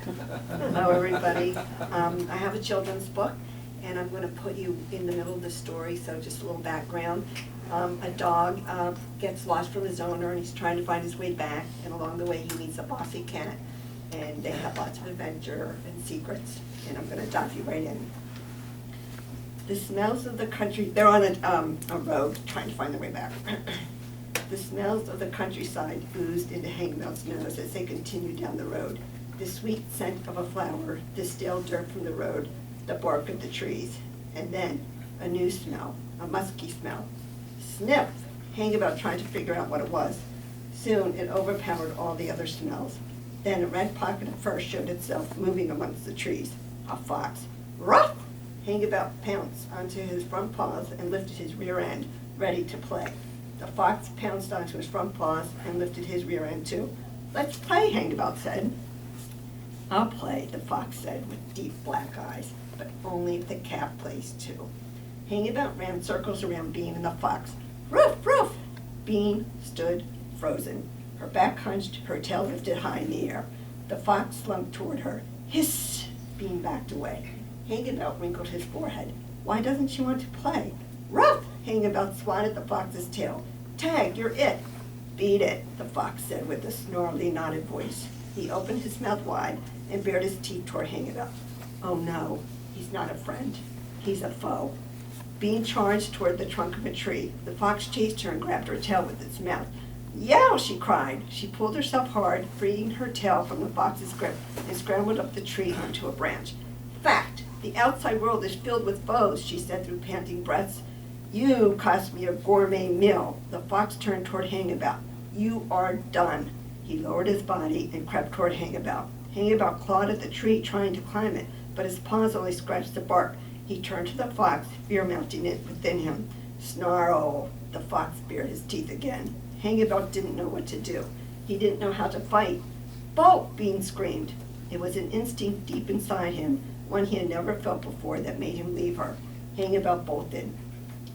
K: Hello, everybody. I have a children's book, and I'm going to put you in the middle of the story, so just a little background. A dog gets lost from his owner, and he's trying to find his way back, and along the way he meets a bossy cat, and they have lots of adventure and secrets, and I'm going to dive you right in. The smells of the country, they're on a road trying to find their way back. The smells of the countryside oozed into Hangmel's nose as they continued down the road. The sweet scent of a flower, the stale dirt from the road, the bark of the trees, and then a new smell, a musky smell. Sniff, Hangabout trying to figure out what it was. Soon it overpowered all the other smells. Then a red pocket of fur showed itself moving amongst the trees. A fox. Ruff! Hangabout pounced onto his front paws and lifted his rear end, ready to play. The fox pounced onto his front paws and lifted his rear end too. Let's play, Hangabout said. I'll play, the fox said with deep black eyes, but only if the cat plays too. Hangabout ran circles around Bean and the fox. Roof, roof! Bean stood frozen. Her back hunched, her tail lifted high in the air. The fox slumped toward her. Hiss! Bean backed away. Hangabout wrinkled his forehead. Why doesn't she want to play? Ruff! Hangabout swatted the fox's tail. Tag, you're it. Beat it, the fox said with a snarly, knotted voice. He opened his mouth wide and bared his teeth toward Hang-It-Up. Oh no, he's not a friend. He's a foe. Bean charged toward the trunk of a tree. The fox chased her and grabbed her tail with its mouth. Yow, she cried. She pulled herself hard, freeing her tail from the fox's grip, and scrambled up the tree onto a branch. Fact, the outside world is filled with foes, she said through panting breaths. You cost me a gourmet meal. The fox turned toward Hang-About. You are done. He lowered his body and crept toward Hang-About. Hang-About clawed at the tree, trying to climb it, but his paws only scratched the bark. He turned to the fox, fear mounting it within him. Snarl! The fox bared his teeth again. Hang-About didn't know what to do. He didn't know how to fight. Bolt! Bean screamed. It was an instinct deep inside him, one he had never felt before, that made him leave her. Hang-About bolted.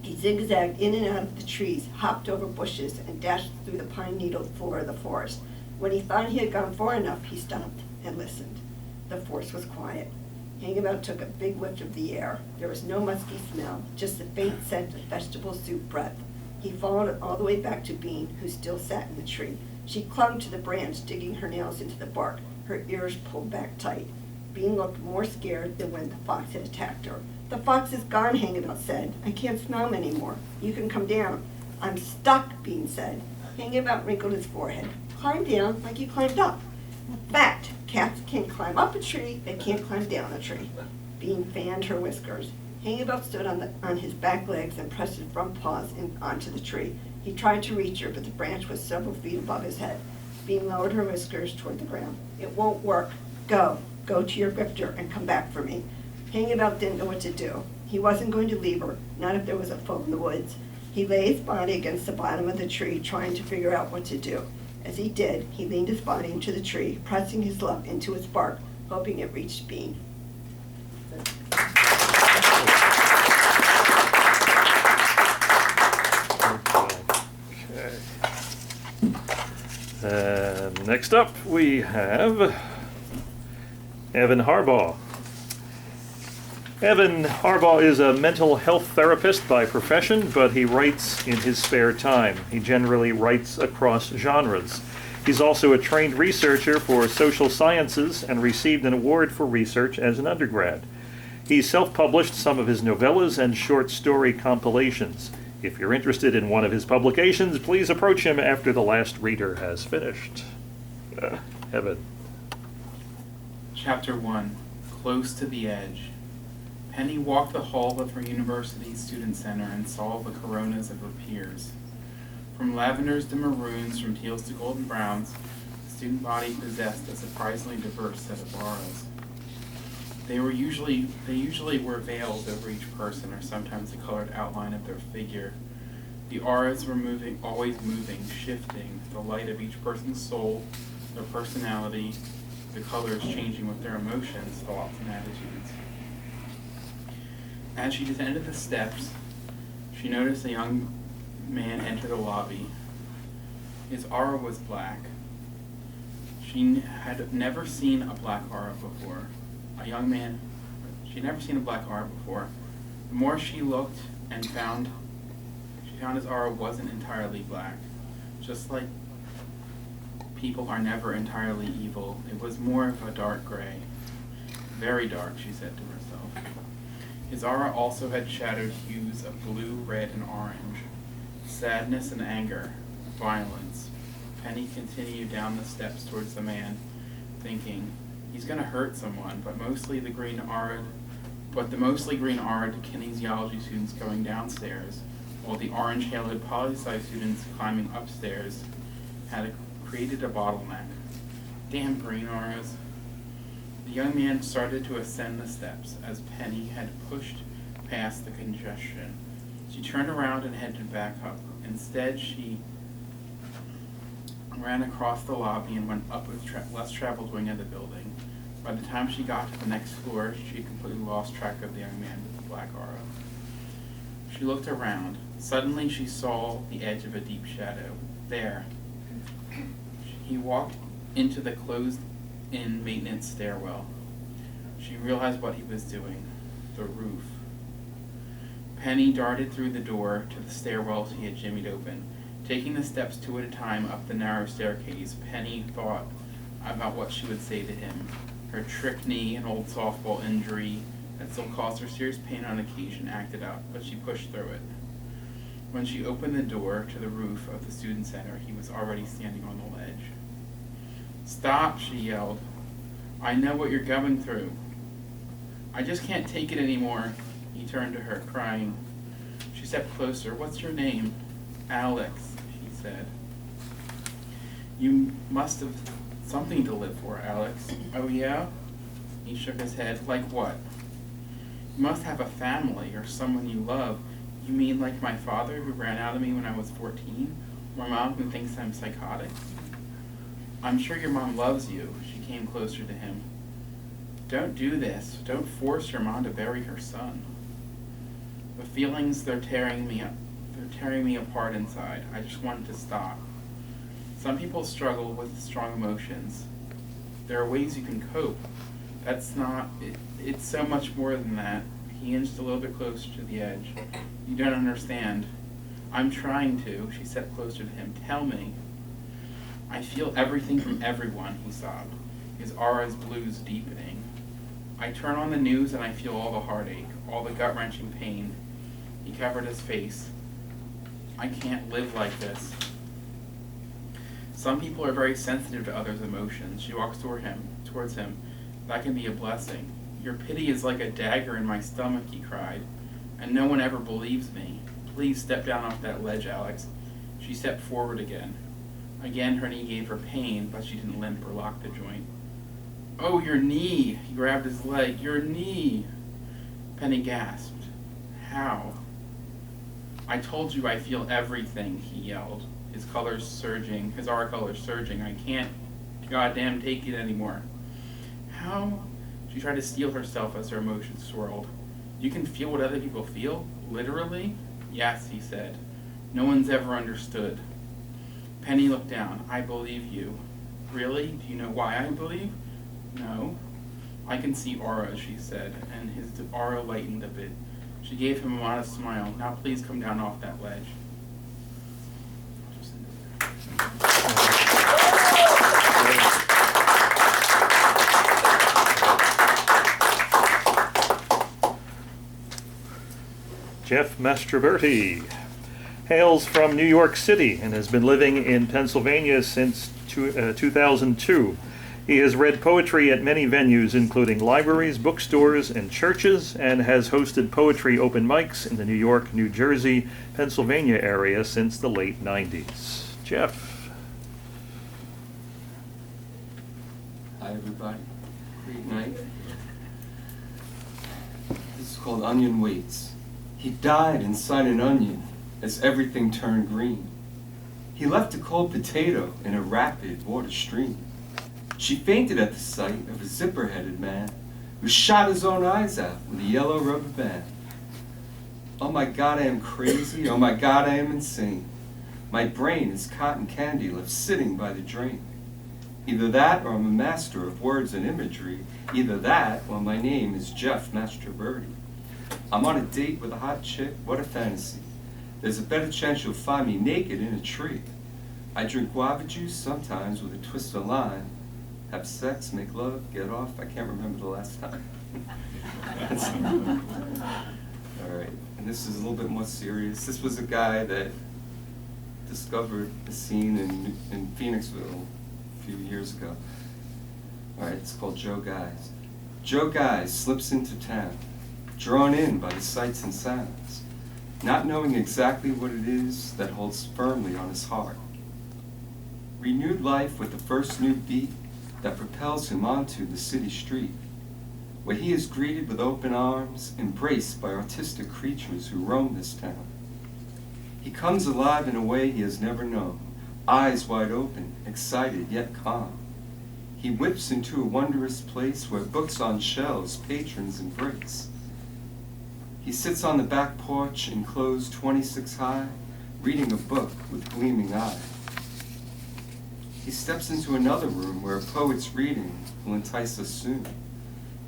K: He zigzagged in and out of the trees, hopped over bushes, and dashed through the pine-needled floor of the forest. When he thought he had gone far enough, he stopped and listened. The forest was quiet. Hang-About took a big whiff of the air. There was no musky smell, just a faint scent of vegetable soup breath. He followed it all the way back to Bean, who still sat in the tree. She clung to the branch, digging her nails into the bark, her ears pulled back tight. Bean looked more scared than when the fox had attacked her. The fox is gone, Hang-About said. I can't smell him anymore. You can come down. I'm stuck, Bean said. Hang-About wrinkled his forehead. Climb down like you climbed up. Fact, cats can climb up a tree, they can't climb down a tree. Bean fanned her whiskers. Hang-About stood on his back legs and pressed his front paws onto the tree. He tried to reach her, but the branch was several feet above his head. Bean lowered her whiskers toward the ground. It won't work. Go to your grifter and come back for me. Hang-About didn't know what to do. He wasn't going to leave her, not if there was a foe in the woods. He lay his body against the bottom of the tree, trying to figure out what to do. As he did, he leaned his body into the tree, pressing his love into its bark, hoping it reached Bean.
A: And next up, we have Evan Harbaugh. Evan Harbaugh is a mental health therapist by profession, but he writes in his spare time. He generally writes across genres. He's also a trained researcher for social sciences and received an award for research as an undergrad. He self-published some of his novellas and short story compilations. If you're interested in one of his publications, please approach him after the last reader has finished. Evan.
L: Chapter 1, Close to the Edge. Penny walked the hall of her university's student center and saw the coronas of her peers. From lavenders to maroons, from teals to golden browns, the student body possessed a surprisingly diverse set of auras. They usually were veils over each person, or sometimes the colored outline of their figure. The auras were always moving, shifting, the light of each person's soul, their personality, the colors changing with their emotions, thoughts, and attitudes. As she descended the steps, she noticed a young man enter the lobby. His aura was black. She had never seen a black aura before. She'd never seen a black aura before. The more she looked and found his aura wasn't entirely black. Just like people are never entirely evil, it was more of a dark gray. Very dark, she said to herself. His aura also had shadowed hues of blue, red, and orange. Sadness and anger, violence. Penny continued down the steps towards the man, thinking, he's going to hurt someone, but the mostly green aura kinesiology students going downstairs, while the orange-haloed poli-sci students climbing upstairs had created a bottleneck. Damn green auras. The young man started to ascend the steps as Penny had pushed past the congestion. She turned around and headed back up. Instead, she ran across the lobby and went up a less traveled wing of the building. By the time she got to the next floor, she had completely lost track of the young man with the black aura. She looked around. Suddenly, she saw the edge of a deep shadow. There. He walked into the closed-in maintenance stairwell. She realized what he was doing. The roof. Penny darted through the door to the stairwell she had jimmied open, Taking the steps 2 at a time up the narrow staircase, Penny thought about what she would say to him. Her trick knee, an old softball injury that still caused her serious pain on occasion, acted up, but she pushed through it. When she opened the door to the roof of the student center, he was already standing on the ledge. "Stop," she yelled. "I know what you're going through." "I just can't take it anymore." He turned to her, crying. She stepped closer. "What's your name?" "Alex," she said. "You must have something to live for, Alex." "Oh, yeah?" He shook his head. "Like what?" "You must have a family or someone you love." "You mean like my father who ran out of me when I was 14? My mom who thinks I'm psychotic?" "I'm sure your mom loves you." She came closer to him. "Don't do this. Don't force your mom to bury her son." "The feelings, they're tearing me apart inside. I just wanted to stop." Some people struggle with strong emotions. There are ways you can cope. That's not, it's so much more than that. He inched a little bit closer to the edge. "You don't understand." "I'm trying to." She stepped closer to him. "Tell me." "I feel everything from everyone," he sobbed, his aura's blues deepening. "I turn on the news and I feel all the heartache, all the gut-wrenching pain." He covered his face. "I can't live like this." Some people are very sensitive to others' emotions. She walks towards him. "That can be a blessing." "Your pity is like a dagger in my stomach," he cried, "and no one ever believes me. Please step down off that ledge, Alex." She stepped forward again. Again her knee gave her pain, but she didn't limp or lock the joint. "Oh, your knee!" He grabbed his leg. "Your knee!" Penny gasped. "How?" "I told you I feel everything," he yelled, his aura colors surging. "I can't goddamn take it anymore." "How?" She tried to steel herself as her emotions swirled. "You can feel what other people feel? Literally?" "Yes," he said. "No one's ever understood." Penny looked down. "I believe you." "Really? Do you know why I believe?" "No." "I can see aura," she said, and his aura lightened a bit. She gave him a modest smile. "Now please come down off that ledge."
A: Jeff Mastroberti hails from New York City and has been living in Pennsylvania since 2002. He has read poetry at many venues, including libraries, bookstores, and churches, and has hosted poetry open mics in the New York, New Jersey, Pennsylvania area since the late 90s. Jeff.
M: Hi, everybody. Great night. This is called Onion Waits. He died inside an onion as everything turned green. He left a cold potato in a rapid water stream. She fainted at the sight of a zipper-headed man who shot his own eyes out with a yellow rubber band. Oh my God, I am crazy. Oh my God, I am insane. My brain is cotton candy left sitting by the drain. Either that or I'm a master of words and imagery. Either that or my name is Jeff Mastroberti. I'm on a date with a hot chick. What a fantasy. There's a better chance you'll find me naked in a tree. I drink guava juice sometimes with a twist of lime. Have sex, make love, get off. I can't remember the last time. All right, and this is a little bit more serious. This was a guy that discovered the scene in Phoenixville a few years ago. All right, it's called Joe Guys. Joe Guys slips into town, drawn in by the sights and sounds, not knowing exactly what it is that holds firmly on his heart. Renewed life with the first new beat that propels him onto the city street, where he is greeted with open arms, embraced by artistic creatures who roam this town. He comes alive in a way he has never known, eyes wide open, excited yet calm. He whips into a wondrous place where books on shelves patrons embrace. He sits on the back porch, enclosed 26 high, reading a book with gleaming eye. He steps into another room where a poet's reading will entice us soon.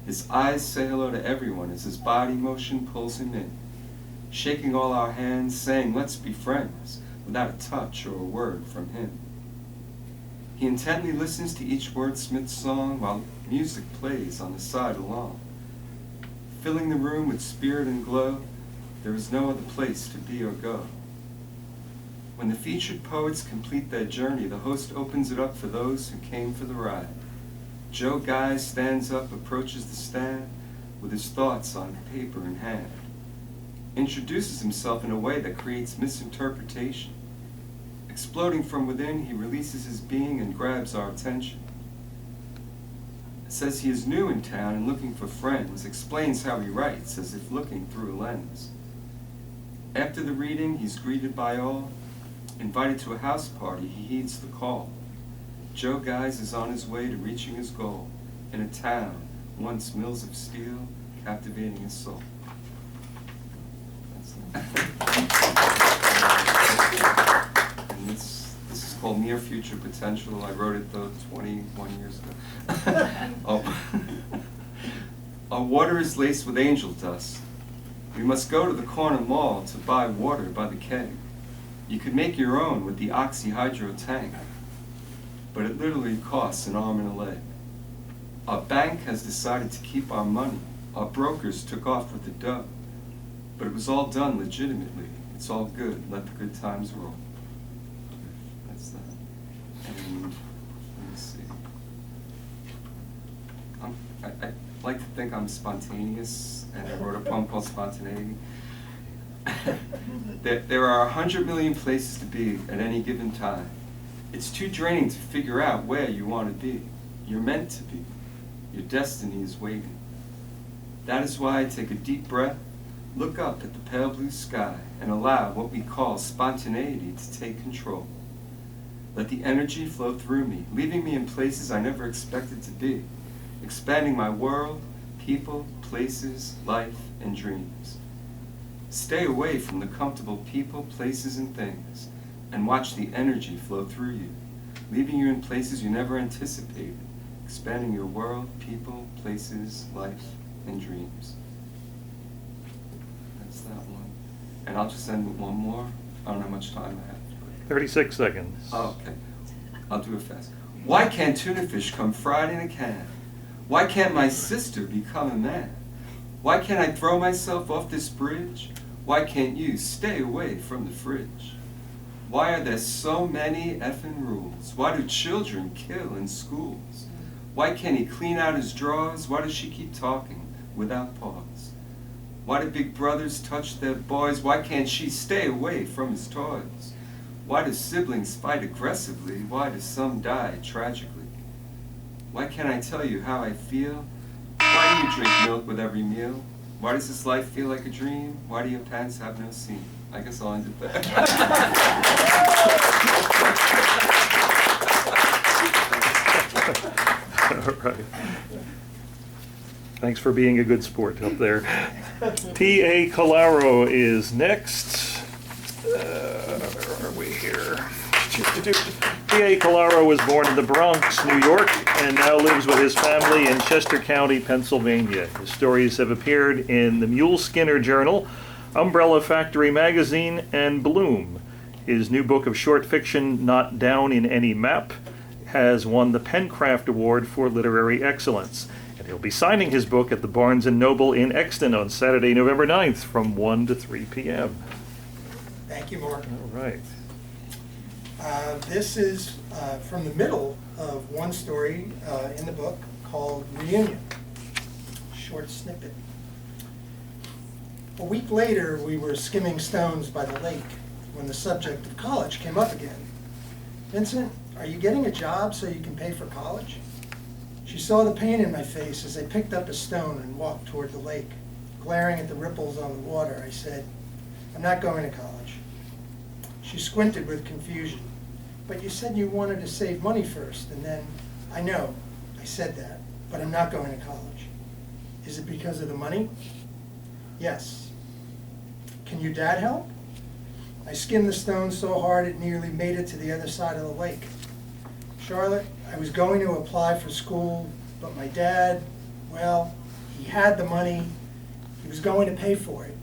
M: His eyes say hello to everyone as his body motion pulls him in, shaking all our hands, saying, let's be friends, without a touch or a word from him. He intently listens to each wordsmith's song while music plays on the side along. Filling the room with spirit and glow, there is no other place to be or go. When the featured poets complete their journey, the host opens it up for those who came for the ride. Joe Guy stands up, approaches the stand with his thoughts on paper in hand, introduces himself in a way that creates misinterpretation. Exploding from within, he releases his being and grabs our attention. Says he is new in town and looking for friends, explains how he writes as if looking through a lens. After the reading, he's greeted by all. Invited to a house party, he heeds the call. Joe Guys is on his way to reaching his goal in a town once mills of steel, captivating his soul. And this is called Near Future Potential. I wrote it, though, 21 years ago. Our water is laced with angel dust. We must go to the corner mall to buy water by the keg. You could make your own with the oxyhydro tank, but it literally costs an arm and a leg. Our bank has decided to keep our money. Our brokers took off with the dough, but it was all done legitimately. It's all good. Let the good times roll. That's that. And let me see. I like to think I'm spontaneous, and I wrote a poem called Spontaneity. There are 100 million places to be at any given time. It's too draining to figure out where you want to be. You're meant to be. Your destiny is waiting. That is why I take a deep breath, look up at the pale blue sky, and allow what we call spontaneity to take control. Let the energy flow through me, leaving me in places I never expected to be, expanding my world, people, places, life, and dreams. Stay away from the comfortable people, places, and things, and watch the energy flow through you, leaving you in places you never anticipated, expanding your world, people, places, life, and dreams. That's that one. And I'll just end with one more. I don't know how much time I have.
A: 36 seconds.
M: Oh, okay. I'll do it fast. Why can't tuna fish come fried in a can? Why can't my sister become a man? Why can't I throw myself off this bridge? Why can't you stay away from the fridge? Why are there so many effing rules? Why do children kill in schools? Why can't he clean out his drawers? Why does she keep talking without pause? Why do big brothers touch their boys? Why can't she stay away from his toys? Why do siblings fight aggressively? Why do some die tragically? Why can't I tell you how I feel? Why do you drink milk with every meal? Why does this life feel like a dream? Why do your pants have no seam? I guess I'll end it there.
A: All right. Thanks for being a good sport up there. P.A. Colaro is next. Where are we here? P.A. Colaro was born in the Bronx, New York, and now lives with his family in Chester County, Pennsylvania. His stories have appeared in the Mule Skinner Journal, Umbrella Factory Magazine, and Bloom. His new book of short fiction, Not Down in Any Map, has won the Pencraft Award for Literary Excellence. And he'll be signing his book at the Barnes & Noble in Exton on Saturday, November 9th from 1 to 3 p.m.
N: Thank you, Mark.
A: All right.
N: This is from the middle of one story in the book called Reunion. Short snippet. A week later, we were skimming stones by the lake when the subject of college came up again. Vincent, are you getting a job so you can pay for college? She saw the pain in my face as I picked up a stone and walked toward the lake. Glaring at the ripples on the water, I said, I'm not going to college. She squinted with confusion. But you said you wanted to save money first, and then, I know, I said that, but I'm not going to college. Is it because of the money? Yes. Can your dad help? I skimmed the stone so hard it nearly made it to the other side of the lake. Charlotte, I was going to apply for school, but my dad, well, he had the money. He was going to pay for it.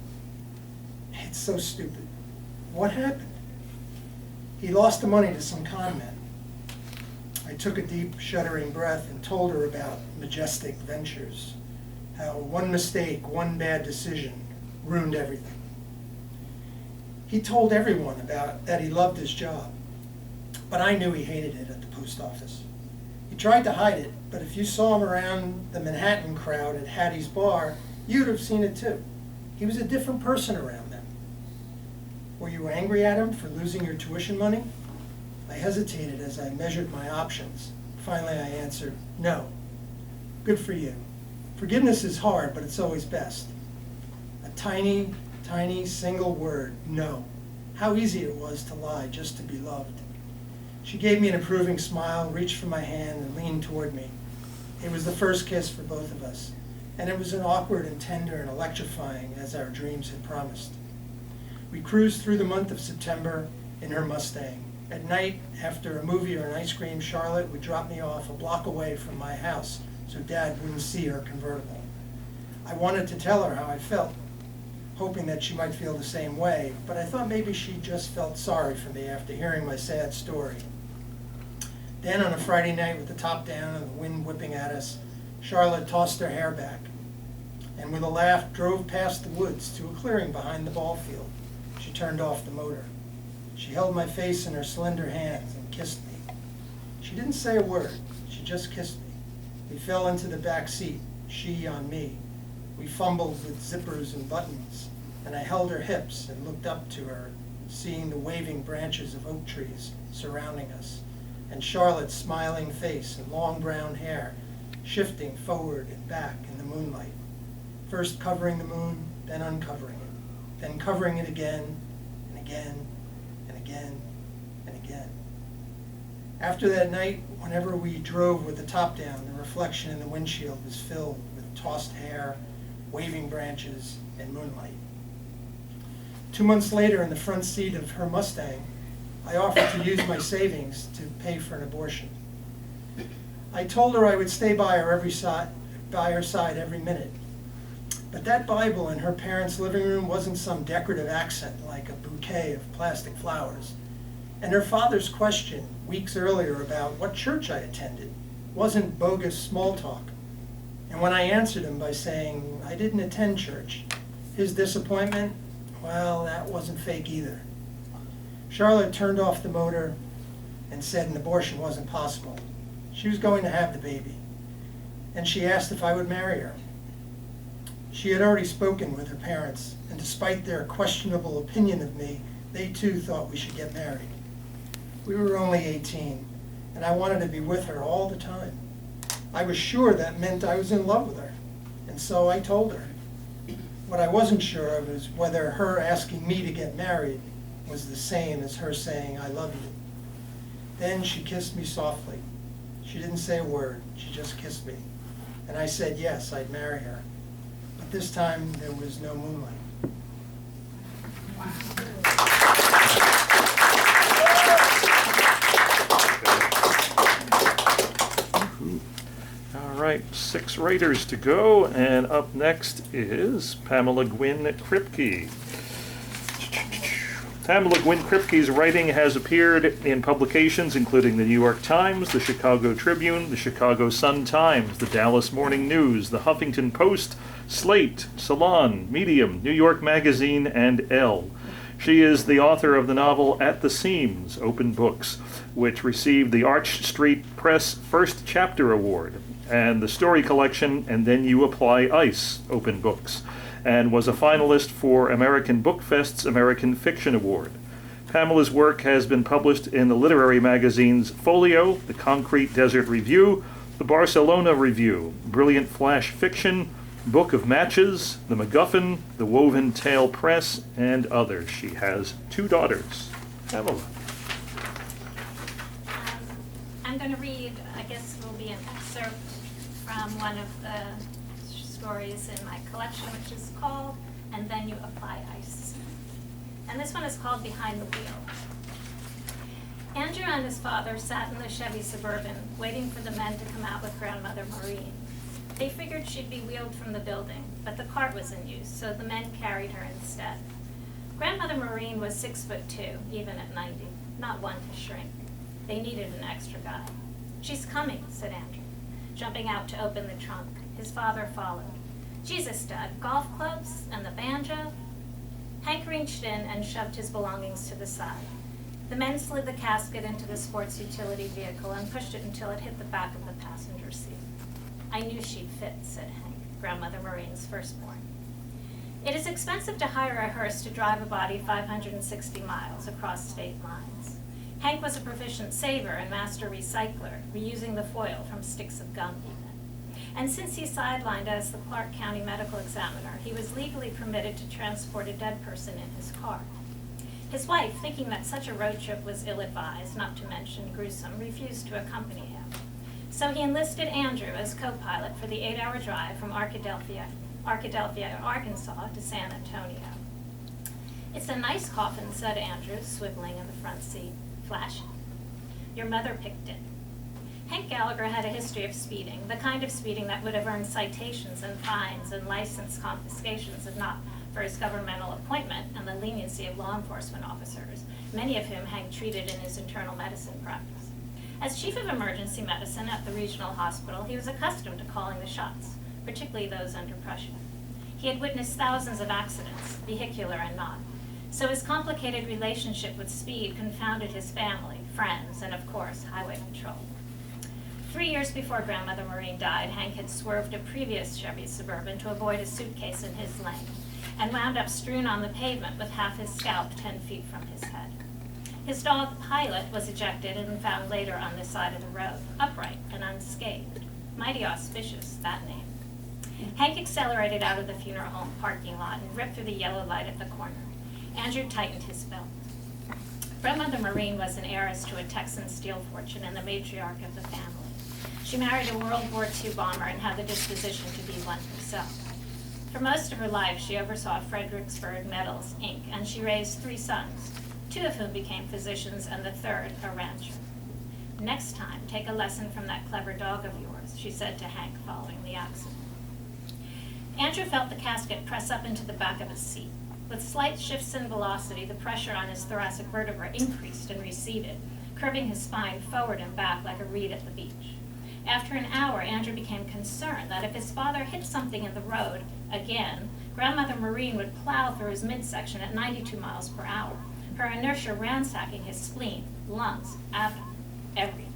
N: It's so stupid. What happened? He lost the money to some con men. I took a deep, shuddering breath and told her about majestic ventures, how one mistake, one bad decision ruined everything. He told everyone about that he loved his job, but I knew he hated it at the post office. He tried to hide it, but if you saw him around the Manhattan crowd at Hattie's bar, you'd have seen it too. He was a different person around them. Were you angry at him for losing your tuition money? I hesitated as I measured my options. Finally, I answered, no. Good for you. Forgiveness is hard, but it's always best. A tiny, tiny single word, no. How easy it was to lie just to be loved. She gave me an approving smile, reached for my hand, and leaned toward me. It was the first kiss for both of us, and it was as awkward and tender and electrifying as our dreams had promised. We cruised through the month of September in her Mustang. At night, after a movie or an ice cream, Charlotte would drop me off a block away from my house so Dad wouldn't see her convertible. I wanted to tell her how I felt, hoping that she might feel the same way, but I thought maybe she just felt sorry for me after hearing my sad story. Then on a Friday night with the top down and the wind whipping at us, Charlotte tossed her hair back and with a laugh drove past the woods to a clearing behind the ball field. She turned off the motor. She held my face in her slender hands and kissed me. She didn't say a word, she just kissed me. We fell into the back seat, she on me. We fumbled with zippers and buttons, and I held her hips and looked up to her, seeing the waving branches of oak trees surrounding us, and Charlotte's smiling face and long brown hair shifting forward and back in the moonlight, first covering the moon, then uncovering it, then covering it again and again and again and again. After that night, whenever we drove with the top down, the reflection in the windshield was filled with tossed hair, waving branches, and moonlight. 2 months later, in the front seat of her Mustang, I offered to use my savings to pay for an abortion. I told her I would stay by her side every minute. But that Bible in her parents' living room wasn't some decorative accent like a bouquet of plastic flowers. And her father's question weeks earlier about what church I attended wasn't bogus small talk. And when I answered him by saying I didn't attend church, his disappointment, well, that wasn't fake either. Charlotte turned off the motor and said an abortion wasn't possible. She was going to have the baby. And she asked if I would marry her. She had already spoken with her parents, and despite their questionable opinion of me, they too thought we should get married. We were only 18, and I wanted to be with her all the time. I was sure that meant I was in love with her, and so I told her. What I wasn't sure of is whether her asking me to get married was the same as her saying, I love you. Then she kissed me softly. She didn't say a word, she just kissed me. And I said yes, I'd marry her. But this time there was no moonlight.
A: All right, 6 writers to go, and up next is Pamela Gwynn Kripke. Pamela Gwynn Kripke's writing has appeared in publications including the New York Times, the Chicago Tribune, the Chicago Sun-Times, the Dallas Morning News, the Huffington Post, Slate, Salon, Medium, New York Magazine, and Elle. She is the author of the novel At the Seams, Open Books, which received the Arch Street Press First Chapter Award, and the story collection And Then You Apply Ice, Open Books, and was a finalist for American Book Fest's American Fiction Award. Pamela's work has been published in the literary magazines Folio, the Concrete Desert Review, the Barcelona Review, Brilliant Flash Fiction, Book of Matches, the MacGuffin, the Woven Tale Press, and others. She has 2 daughters. Pamela.
O: I'm going to read, I guess it will be an excerpt from one of the stories in my collection, which is called And Then You Apply Ice. And this one is called Behind the Wheel. Andrew and his father sat in the Chevy Suburban, waiting for the men to come out with grandmother Maureen. They figured she'd be wheeled from the building, but the cart was in use, so the men carried her instead. Grandmother Maureen was 6'2", even at 90. not one to shrink. They needed an extra guy. "She's coming," said Andrew, jumping out to open the trunk. His father followed. "Jesus, Dad, golf clubs and the banjo?" Hank reached in and shoved his belongings to the side. The men slid the casket into the sports utility vehicle and pushed it until it hit the back of the passenger seat. "I knew she'd fit," said Hank, Grandmother Marine's firstborn. It is expensive to hire a hearse to drive a body 560 miles across state lines. Hank was a proficient saver and master recycler, reusing the foil from sticks of gum even. And since he sidelined as the Clark County medical examiner, he was legally permitted to transport a dead person in his car. His wife, thinking that such a road trip was ill-advised, not to mention gruesome, refused to accompany him. So he enlisted Andrew as co-pilot for the 8-hour drive from Arkadelphia, Arkansas to San Antonio. "It's a nice coffin," said Andrew, swiveling in the front seat. "Flashy. Your mother picked it." Hank Gallagher had a history of speeding, the kind of speeding that would have earned citations and fines and license confiscations if not for his governmental appointment and the leniency of law enforcement officers, many of whom Hank treated in his internal medicine practice. As chief of emergency medicine at the regional hospital, he was accustomed to calling the shots, particularly those under pressure. He had witnessed thousands of accidents, vehicular and not, so his complicated relationship with speed confounded his family, friends, and of course, highway patrol. 3 years before Grandmother Marine died, Hank had swerved a previous Chevy Suburban to avoid a suitcase in his lane, and wound up strewn on the pavement with half his scalp 10 feet from his head. His dog, Pilot, was ejected and found later on the side of the road, upright and unscathed. Mighty auspicious, that name. Hank accelerated out of the funeral home parking lot and ripped through the yellow light at the corner. Andrew tightened his belt. Grandmother Marine was an heiress to a Texan steel fortune and the matriarch of the family. She married a World War II bomber and had the disposition to be one herself. For most of her life, she oversaw Fredericksburg Metals, Inc., and she raised 3 sons, 2 of whom became physicians and the third a rancher. "Next time, take a lesson from that clever dog of yours," she said to Hank following the accident. Andrew felt the casket press up into the back of his seat. With slight shifts in velocity, the pressure on his thoracic vertebra increased and receded, curving his spine forward and back like a reed at the beach. After an hour, Andrew became concerned that if his father hit something in the road, again, Grandmother Marine would plow through his midsection at 92 miles per hour, her inertia ransacking his spleen, lungs, abdomen, everything.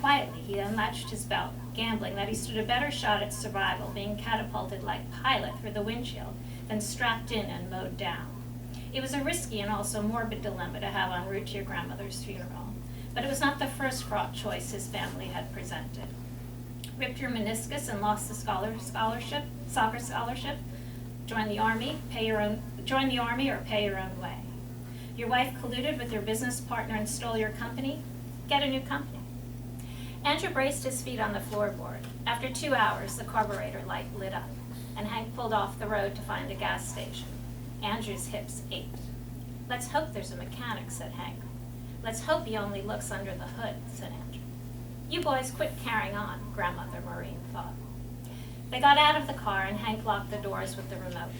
O: Quietly, he unlatched his belt, gambling that he stood a better shot at survival being catapulted like Pilot through the windshield than strapped in and mowed down. It was a risky and also morbid dilemma to have en route to your grandmother's funeral, but it was not the first fraught choice his family had presented. Ripped your meniscus and lost the soccer scholarship? Join the army or pay your own way. Your wife colluded with your business partner and stole your company? Get a new company. Andrew braced his feet on the floorboard. After 2 hours, the carburetor light lit up, and Hank pulled off the road to find a gas station. Andrew's hips ached. "Let's hope there's a mechanic," said Hank. "Let's hope he only looks under the hood," said Andrew. "You boys quit carrying on," Grandmother Marine thought. They got out of the car, and Hank locked the doors with the remote.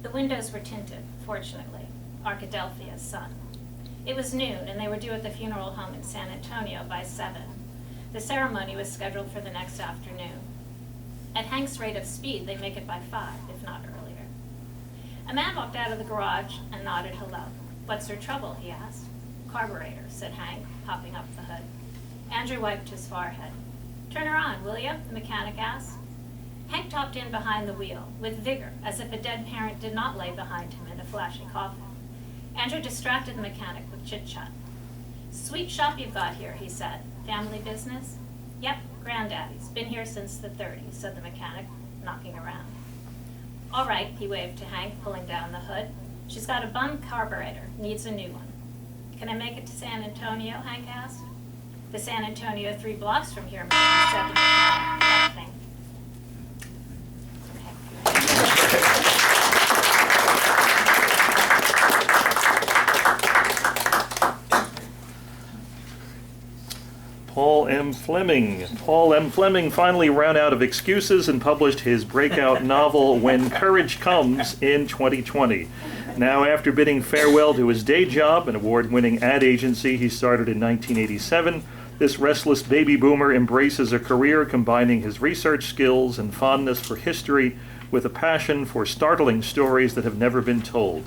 O: The windows were tinted, fortunately, Arkadelphia's son. It was noon, and they were due at the funeral home in San Antonio by 7. The ceremony was scheduled for the next afternoon. At Hank's rate of speed, they'd make it by 5, if not earlier. A man walked out of the garage and nodded hello. "What's her trouble?" he asked. "Carburetor," said Hank, popping up the hood. Andrew wiped his forehead. "Turn her on, will you?" the mechanic asked. Hank topped in behind the wheel, with vigor, as if a dead parent did not lay behind him in a flashy coffin. Andrew distracted the mechanic with chit-chat. "Sweet shop you've got here," he said. "Family business?" "Yep, Granddaddy's. Been here since the 30s, said the mechanic, knocking around. "All right," he waved to Hank, pulling down the hood. "She's got a bum carburetor, needs a new one." "Can I make it to San Antonio?" Hank asked. "The San Antonio 3 blocks from here, maybe," said the mechanic, laughing.
A: Paul M. Fleming. Paul M. Fleming finally ran out of excuses and published his breakout novel, When Courage Comes, in 2020. Now, after bidding farewell to his day job, an award-winning ad agency he started in 1987, this restless baby boomer embraces a career combining his research skills and fondness for history with a passion for startling stories that have never been told.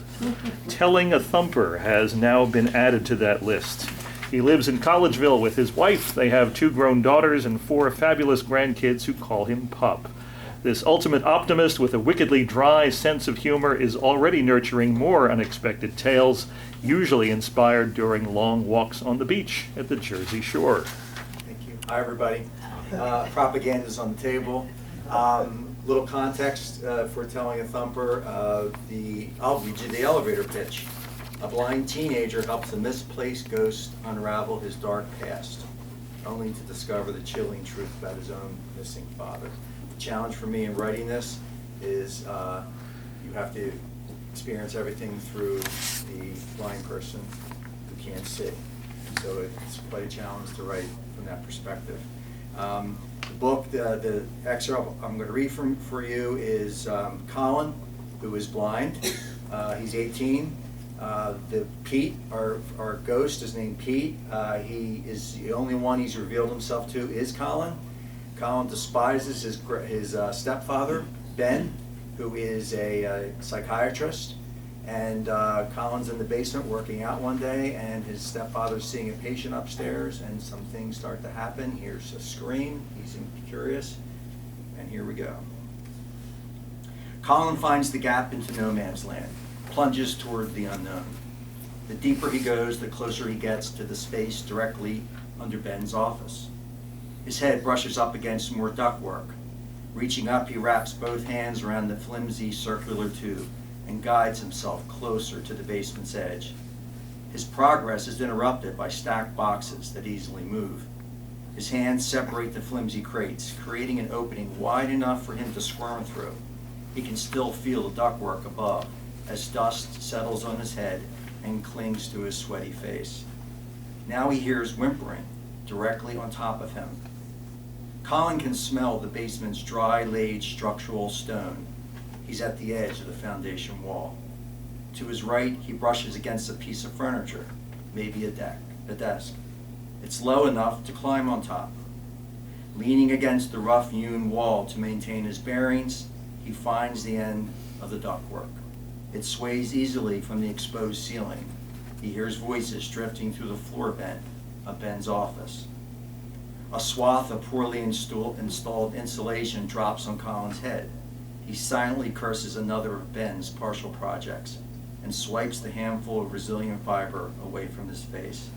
A: Telling a Thumper has now been added to that list. He lives in Collegeville with his wife. They have 2 grown daughters and 4 fabulous grandkids who call him Pup. This ultimate optimist with a wickedly dry sense of humor is already nurturing more unexpected tales, usually inspired during long walks on the beach at the Jersey Shore.
P: Thank you. Hi, everybody. Propaganda's on the table. Little context for Telling a Thumper. I'll read you the elevator pitch. A blind teenager helps a misplaced ghost unravel his dark past, only to discover the chilling truth about his own missing father. The challenge for me in writing this is you have to experience everything through the blind person who can't see. So it's quite a challenge to write from that perspective. The book, the excerpt I'm going to read for you is Colin, who is blind. He's 18. Pete, our ghost, is named Pete. He is the only one he's revealed himself to is Colin. Colin despises his stepfather, Ben, who is a psychiatrist. And Colin's in the basement working out one day, and his stepfather's seeing a patient upstairs, and some things start to happen. He hears a scream. He's curious, and here we go. Colin finds the gap into no man's land, plunges toward the unknown. The deeper he goes, the closer he gets to the space directly under Ben's office. His head brushes up against more ductwork. Reaching up, he wraps both hands around the flimsy circular tube and guides himself closer to the basement's edge. His progress is interrupted by stacked boxes that easily move. His hands separate the flimsy crates, creating an opening wide enough for him to squirm through. He can still feel the ductwork above as dust settles on his head and clings to his sweaty face. Now he hears whimpering directly on top of him. Colin can smell the basement's dry laid structural stone. He's at the edge of the foundation wall. To his right, he brushes against a piece of furniture, maybe a desk. It's low enough to climb on top. Leaning against the rough-hewn wall to maintain his bearings, he finds the end of the ductwork. It sways easily from the exposed ceiling. He hears voices drifting through the floor vent of Ben's office. A swath of poorly installed insulation drops on Colin's head. He silently curses another of Ben's partial projects and swipes the handful of resilient fiber away from his face.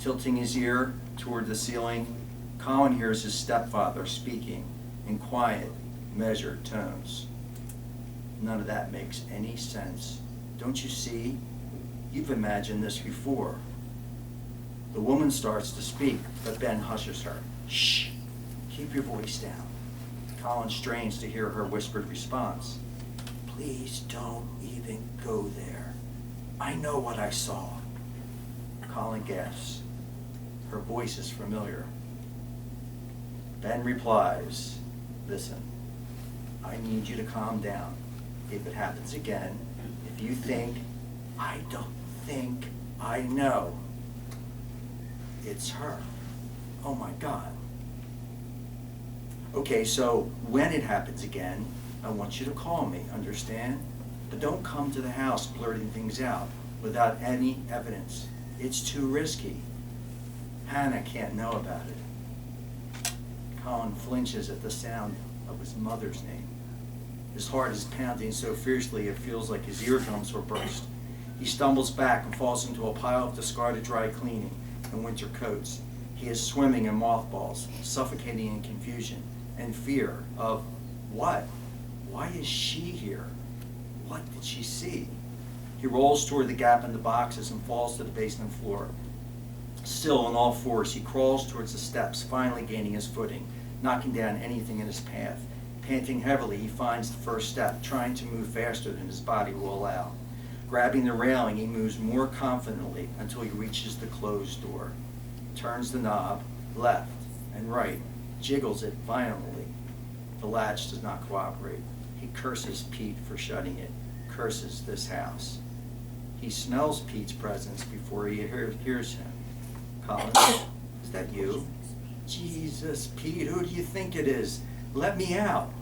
P: Tilting his ear toward the ceiling, Colin hears his stepfather speaking in quiet, measured tones. None of that makes any sense. Don't you see? You've imagined this before. The woman starts to speak, but Ben hushes her. Shh, keep your voice down. Colin strains to hear her whispered response. Please don't even go there. I know what I saw. Colin gasps. Her voice is familiar. Ben replies, listen, I need you to calm down. If it happens again, if you think, I don't think I know, it's her. Oh my God. Okay, so when it happens again, I want you to call me, understand? But don't come to the house blurting things out without any evidence. It's too risky. Hannah can't know about it. Colin flinches at the sound of his mother's name. His heart is pounding so fiercely it feels like his eardrums were burst. He stumbles back and falls into a pile of discarded dry cleaning and winter coats. He is swimming in mothballs, suffocating in confusion and fear of what? Why is she here? What did she see? He rolls toward the gap in the boxes and falls to the basement floor. Still on all fours, he crawls towards the steps, finally gaining his footing, knocking down anything in his path. Panting heavily, he finds the first step, trying to move faster than his body will allow. Grabbing the railing, he moves more confidently until he reaches the closed door. Turns the knob, left and right, jiggles it violently. The latch does not cooperate. He curses Pete for shutting it, curses this house. He smells Pete's presence before he hears him. Colin, is that you? Jesus, Pete, who do you think it is? Let me out.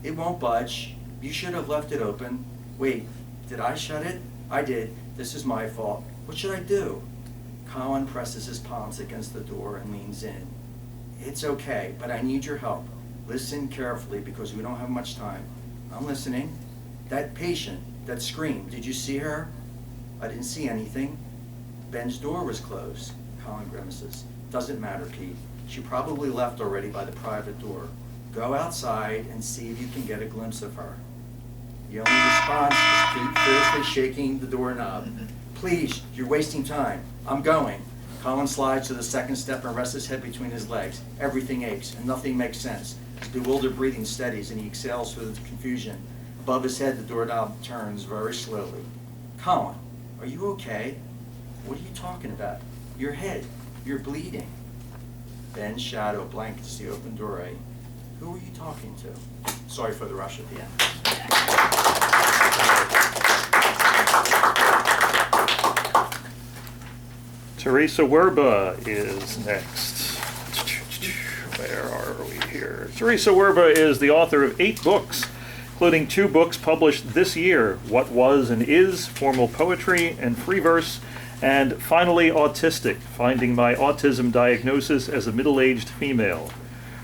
P: It won't budge. You should have left it open. Wait, did I shut it? I did. This is my fault. What should I do? Colin presses his palms against the door and leans in. It's okay, but I need your help. Listen carefully because we don't have much time. I'm listening. That patient that screamed, did you see her? I didn't see anything. Ben's door was closed. Colin grimaces. Doesn't matter, Pete. She probably left already by the private door. Go outside and see if you can get a glimpse of her. The only response is Pete fiercely shaking the doorknob. Please, you're wasting time. I'm going. Colin slides to the second step and rests his head between his legs. Everything aches and nothing makes sense. His bewildered breathing steadies and he exhales through the confusion. Above his head, the doorknob turns very slowly. Colin, are you okay? What are you talking about? Your head. You're bleeding. Ben's shadow blankets the open doorway. Who are you talking to? Sorry for the rush at the end.
A: Teresa Werba is next. Where are we here? Teresa Werba is the author of 8 books, including 2 books published this year, What Was and Is, Formal Poetry and Free Verse, and finally Autistic, Finding My Autism Diagnosis as a Middle-Aged Female.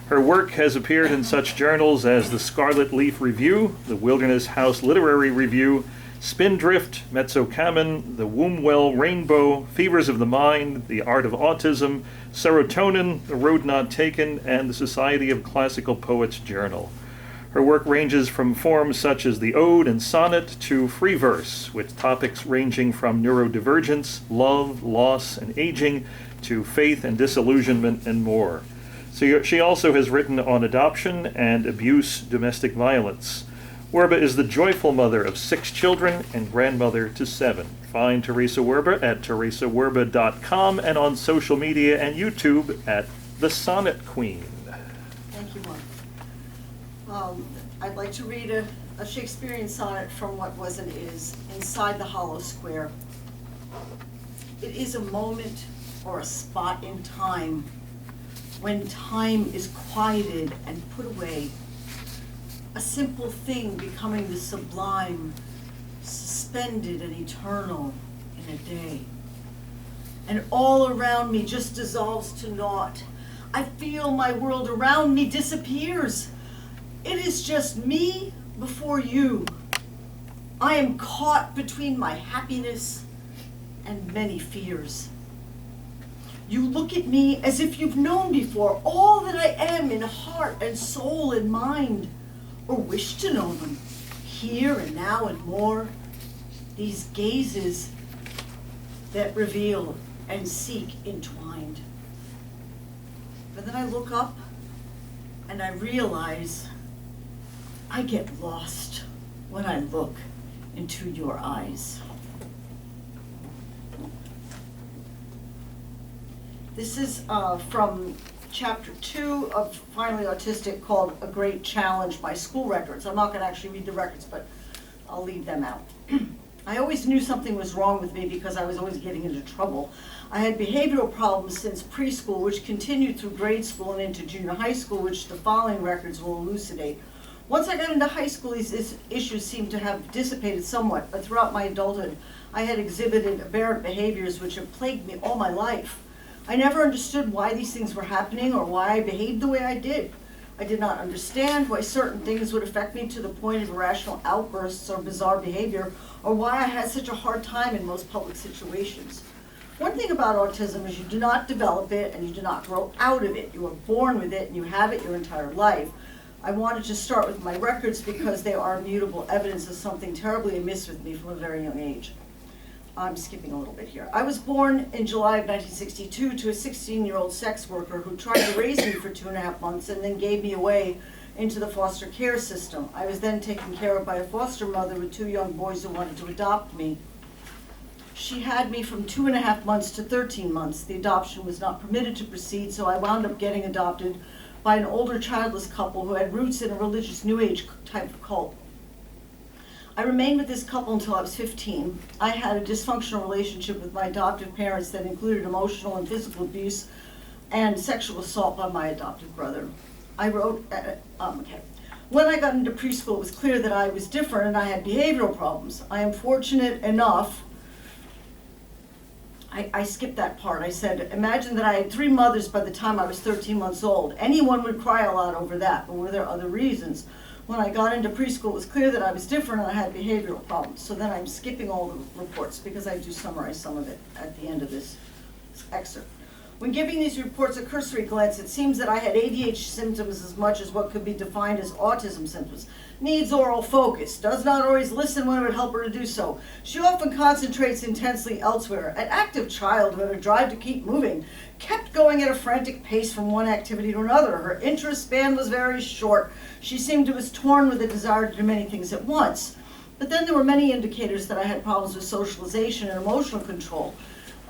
A: Her work has appeared in such journals as the Scarlet Leaf Review, the Wilderness House Literary Review, Spindrift, Mezzocammon, the Wombwell Rainbow, Fevers of the Mind, The Art of Autism, Serotonin, The Road Not Taken, and the Society of Classical Poets Journal. Her work ranges from forms such as the ode and sonnet to free verse, with topics ranging from neurodivergence, love, loss, and aging, to faith and disillusionment, and more. So she also has written on adoption and abuse, domestic violence. Werba is the joyful mother of 6 children and grandmother to 7. Find Teresa Werba at teresawerba.com and on social media and YouTube at The Sonnet Queen.
C: Thank you, Mark. I'd like to read a Shakespearean sonnet from What Was and Is, Inside the Hollow Square. It is a moment or a spot in time when time is quieted and put away, a simple thing becoming the sublime, suspended and eternal in a day. And all around me just dissolves to naught. I feel my world around me disappears. It is just me before you. I am caught between my happiness and many fears. You look at me as if you've known before all that I am in heart and soul and mind, or wish to know them, here and now and more. These gazes that reveal and seek entwined. But then I look up and I realize I get lost when I look into your eyes. This is from chapter 2 of Finally Autistic, called A Great Challenge, My School Records. I'm not going to actually read the records, but I'll leave them out. I always knew something was wrong with me because I was always getting into trouble. I had behavioral problems since preschool, which continued through grade school and into junior high school, which the following records will elucidate. Once I got into high school, these issues seemed to have dissipated somewhat, but throughout my adulthood, I had exhibited aberrant behaviors which have plagued me all my life. I never understood why these things were happening or why I behaved the way I did. I did not understand why certain things would affect me to the point of irrational outbursts or bizarre behavior, or why I had such a hard time in most public situations. One thing about autism is you do not develop it and you do not grow out of it. You are born with it and you have it your entire life. I wanted to start with my records because they are immutable evidence of something terribly amiss with me from a very young age. I'm skipping a little bit here. I was born in July of 1962 to a 16-year-old sex worker who tried to raise me for 2.5 months and then gave me away into the foster care system. I was then taken care of by a foster mother with 2 young boys who wanted to adopt me. She had me from 2.5 months to 13 months. The adoption was not permitted to proceed, so I wound up getting adopted by an older childless couple who had roots in a religious New Age type of cult.
Q: I remained with this couple until I was 15. I had a dysfunctional relationship with my adoptive parents that included emotional and physical abuse and sexual assault by my adoptive brother. I wrote, When I got into preschool, it was clear that I was different and I had behavioral problems. I am fortunate enough, I skipped that part. I said, imagine that I had 3 mothers by the time I was 13 months old. Anyone would cry a lot over that, but were there other reasons? When I got into preschool, it was clear that I was different and I had behavioral problems. So then I'm skipping all the reports because I do summarize some of it at the end of this excerpt. When giving these reports a cursory glance, it seems that I had ADHD symptoms as much as what could be defined as autism symptoms. Needs oral focus, does not always listen when it would help her to do so. She often concentrates intensely elsewhere. An active child who had a drive to keep moving, kept going at a frantic pace from one activity to another. Her interest span was very short. She seemed to was torn with a desire to do many things at once. But then there were many indicators that I had problems with socialization and emotional control.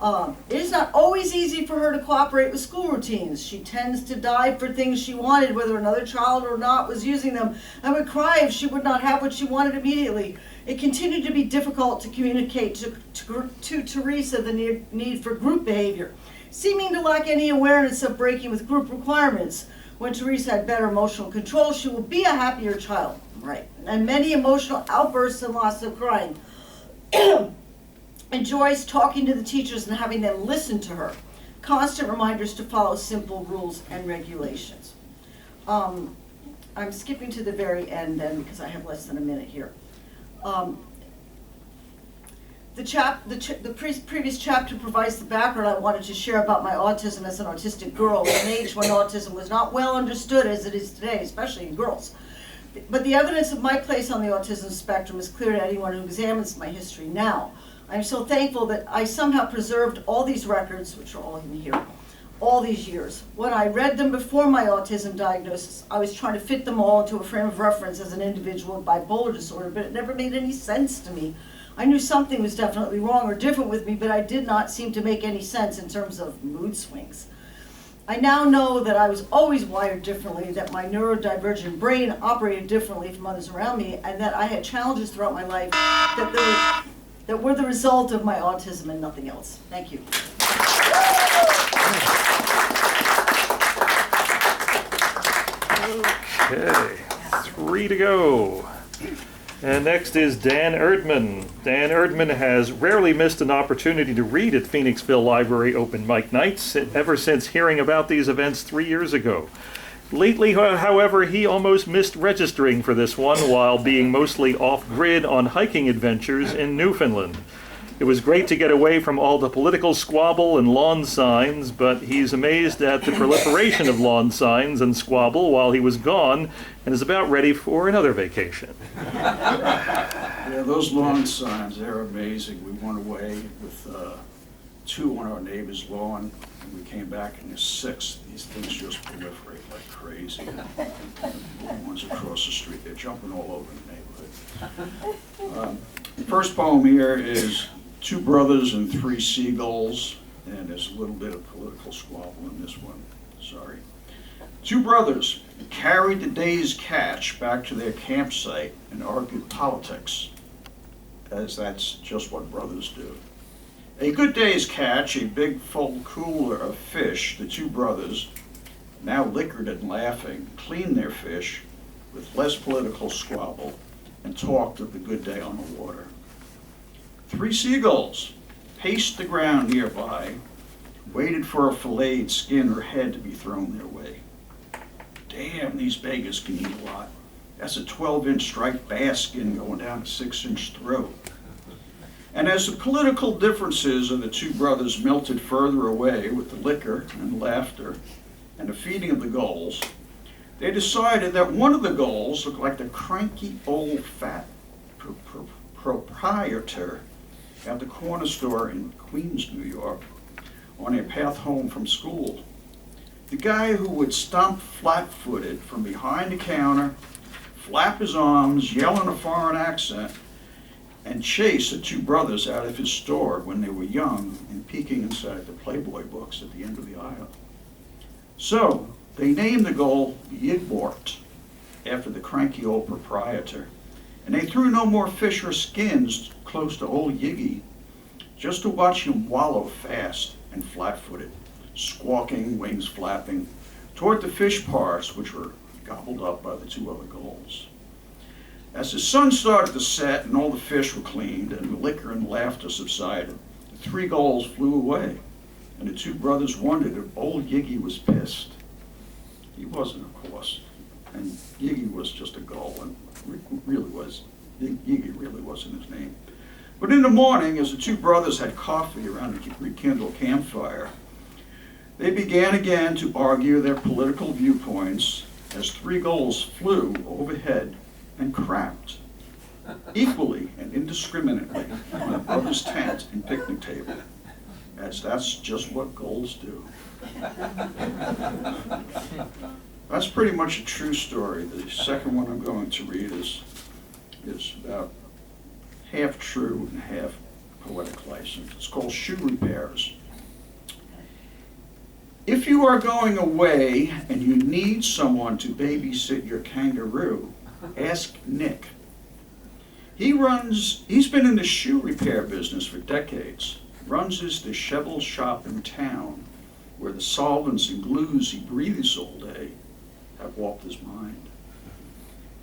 Q: It is not always easy for her to cooperate with school routines. She tends to dive for things she wanted, whether another child or not was using them, and would cry if she would not have what she wanted immediately. It continued to be difficult to communicate to Teresa the need for group behavior, seeming to lack any awareness of breaking with group requirements. When Teresa had better emotional control, she will be a happier child. Right. And many emotional outbursts and loss of crying. Enjoys talking to the teachers and having them listen to her. Constant reminders to follow simple rules and regulations. I'm skipping to the very end then because I have less than a minute here. The previous chapter provides the background I wanted to share about my autism as an autistic girl at an age when autism was not well understood as it is today, especially in girls. But the evidence of my place on the autism spectrum is clear to anyone who examines my history now. I'm so thankful that I somehow preserved all these records, which are all in here, all these years. When I read them before my autism diagnosis, I was trying to fit them all into a frame of reference as an individual with bipolar disorder, but it never made any sense to me. I knew something was definitely wrong or different with me, but I did not seem to make any sense in terms of mood swings. I now know that I was always wired differently, that my neurodivergent brain operated differently from others around me, and that I had challenges throughout my life that were the result of my autism and nothing else. Thank you.
A: Okay, 3 to go. And next is Dan Erdman. Dan Erdman has rarely missed an opportunity to read at Phoenixville Library open mic nights ever since hearing about these events 3 years ago. Lately, however, he almost missed registering for this one while being mostly off-grid on hiking adventures in Newfoundland. It was great to get away from all the political squabble and lawn signs, but he's amazed at the proliferation of lawn signs and squabble while he was gone and is about ready for another vacation.
R: Yeah, those lawn signs, they're amazing. We went away with 2 on our neighbor's lawn, and we came back and there's 6. These things just proliferate like crazy. The ones across the street, they're jumping all over the neighborhood. First poem here is 2 brothers and 3 seagulls, and there's a little bit of political squabble in this one. Sorry. 2 brothers carried the day's catch back to their campsite and argued politics, as that's just what brothers do. A good day's catch, a big full cooler of fish, the 2 brothers, now liquored and laughing, cleaned their fish with less political squabble and talked of the good day on the water. 3 seagulls paced the ground nearby, waited for a filleted skin or head to be thrown their way. Damn, these beggars can eat a lot. That's a 12-inch striped bass skin going down a 6-inch throat. And as the political differences of the 2 brothers melted further away with the liquor and laughter and the feeding of the gulls, they decided that one of the gulls looked like the cranky old fat proprietor at the corner store in Queens, New York, on a path home from school. The guy who would stomp flat-footed from behind the counter, flap his arms, yell in a foreign accent, and chase the 2 brothers out of his store when they were young and peeking inside the Playboy books at the end of the aisle. So they named the gull Yigbort, after the cranky old proprietor, and they threw no more fish or skins close to old Yiggy, just to watch him wallow fast and flat-footed, squawking, wings flapping, toward the fish parts which were gobbled up by the two other gulls. As the sun started to set and all the fish were cleaned and the liquor and laughter subsided, the three gulls flew away, and the two brothers wondered if old Yiggy was pissed. He wasn't, of course, and Yiggy was just a gull, and really was, Yiggy really wasn't his name. But in the morning, as the two brothers had coffee around a rekindled campfire, they began again to argue their political viewpoints as three gulls flew overhead and crapped equally and indiscriminately on a brother's tent and picnic table, as that's just what gulls do. That's pretty much a true story. The second one I'm going to read is about half true and half poetic license. It's called Shoe Repairs. If you are going away and you need someone to babysit your kangaroo, ask Nick. He's been in the shoe repair business for decades, runs his disheveled shop in town, where the solvents and glues he breathes all day have warped his mind.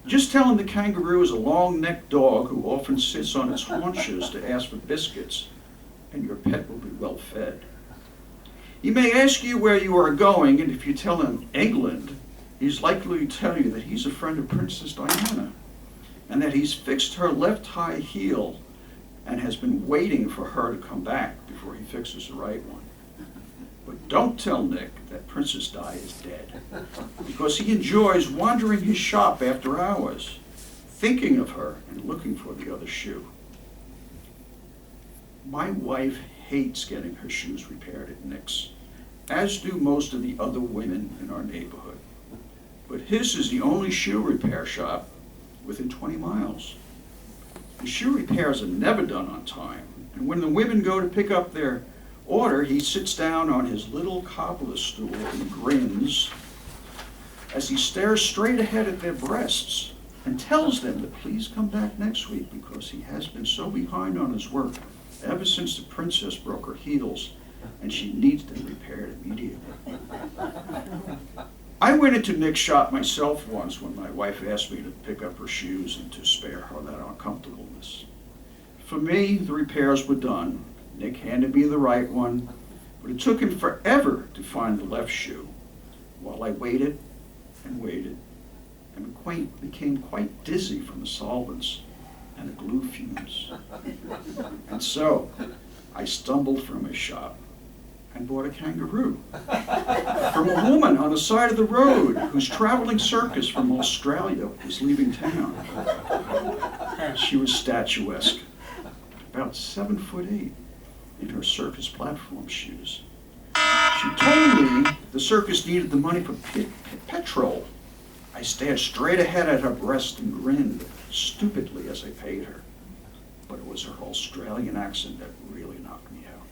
R: Just tell him the kangaroo is a long-necked dog who often sits on its haunches to ask for biscuits, and your pet will be well fed. He may ask you where you are going, and if you tell him England, he's likely to tell you that he's a friend of Princess Diana, and that he's fixed her left high heel and has been waiting for her to come back before he fixes the right one. But don't tell Nick that Princess Di is dead, because he enjoys wandering his shop after hours, thinking of her and looking for the other shoe. My wife hates getting her shoes repaired at Nick's, as do most of the other women in our neighborhood. But his is the only shoe repair shop within 20 miles. The shoe repairs are never done on time, and when the women go to pick up their order, he sits down on his little cobbler stool and grins as he stares straight ahead at their breasts and tells them to please come back next week because he has been so behind on his work ever since the princess broke her heels and she needs them repaired immediately. I went into Nick's shop myself once when my wife asked me to pick up her shoes and to spare her that uncomfortableness. For me, the repairs were done. Nick handed me the right one, but it took him forever to find the left shoe, while I waited and waited and became quite dizzy from the solvents and the glue fumes. And so I stumbled from his shop and bought a kangaroo from a woman on the side of the road whose traveling circus from Australia was leaving town. She was statuesque, about 7'8", in her circus platform shoes. She told me the circus needed the money for petrol. I stared straight ahead at her breast and grinned stupidly as I paid her. But it was her Australian accent that really knocked me out.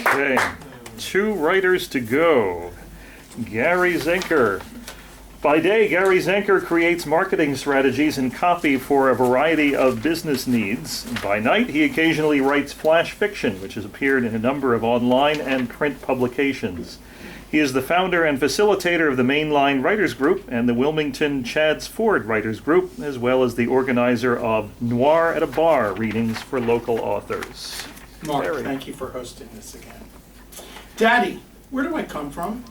A: Okay, 2 writers to go. Gary Zenker. By day, Gary Zenker creates marketing strategies and copy for a variety of business needs. By night, he occasionally writes flash fiction, which has appeared in a number of online and print publications. He is the founder and facilitator of the Mainline Writers Group and the Wilmington Chadds Ford Writers Group, as well as the organizer of Noir at a Bar readings for local authors.
S: Mark,
A: Gary.
S: thank you for hosting this again. Daddy, where do I come from?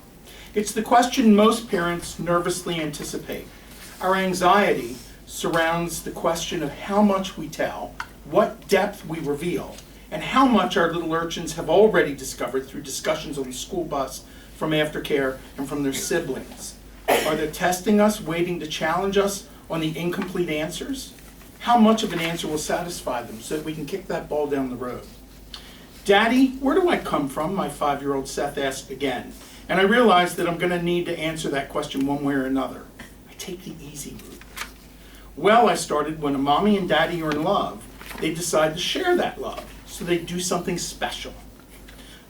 S: It's the question most parents nervously anticipate. Our anxiety surrounds the question of how much we tell, what depth we reveal, and how much our little urchins have already discovered through discussions on the school bus, from aftercare, and from their siblings. Are they testing us, waiting to challenge us on the incomplete answers? How much of an answer will satisfy them so that we can kick that ball down the road? Daddy, where do I come from? My 5-year-old Seth asked again. And I realized that I'm going to need to answer that question one way or another. I take the easy route. Well, I started when a mommy and daddy are in love, they decide to share that love, so they do something special.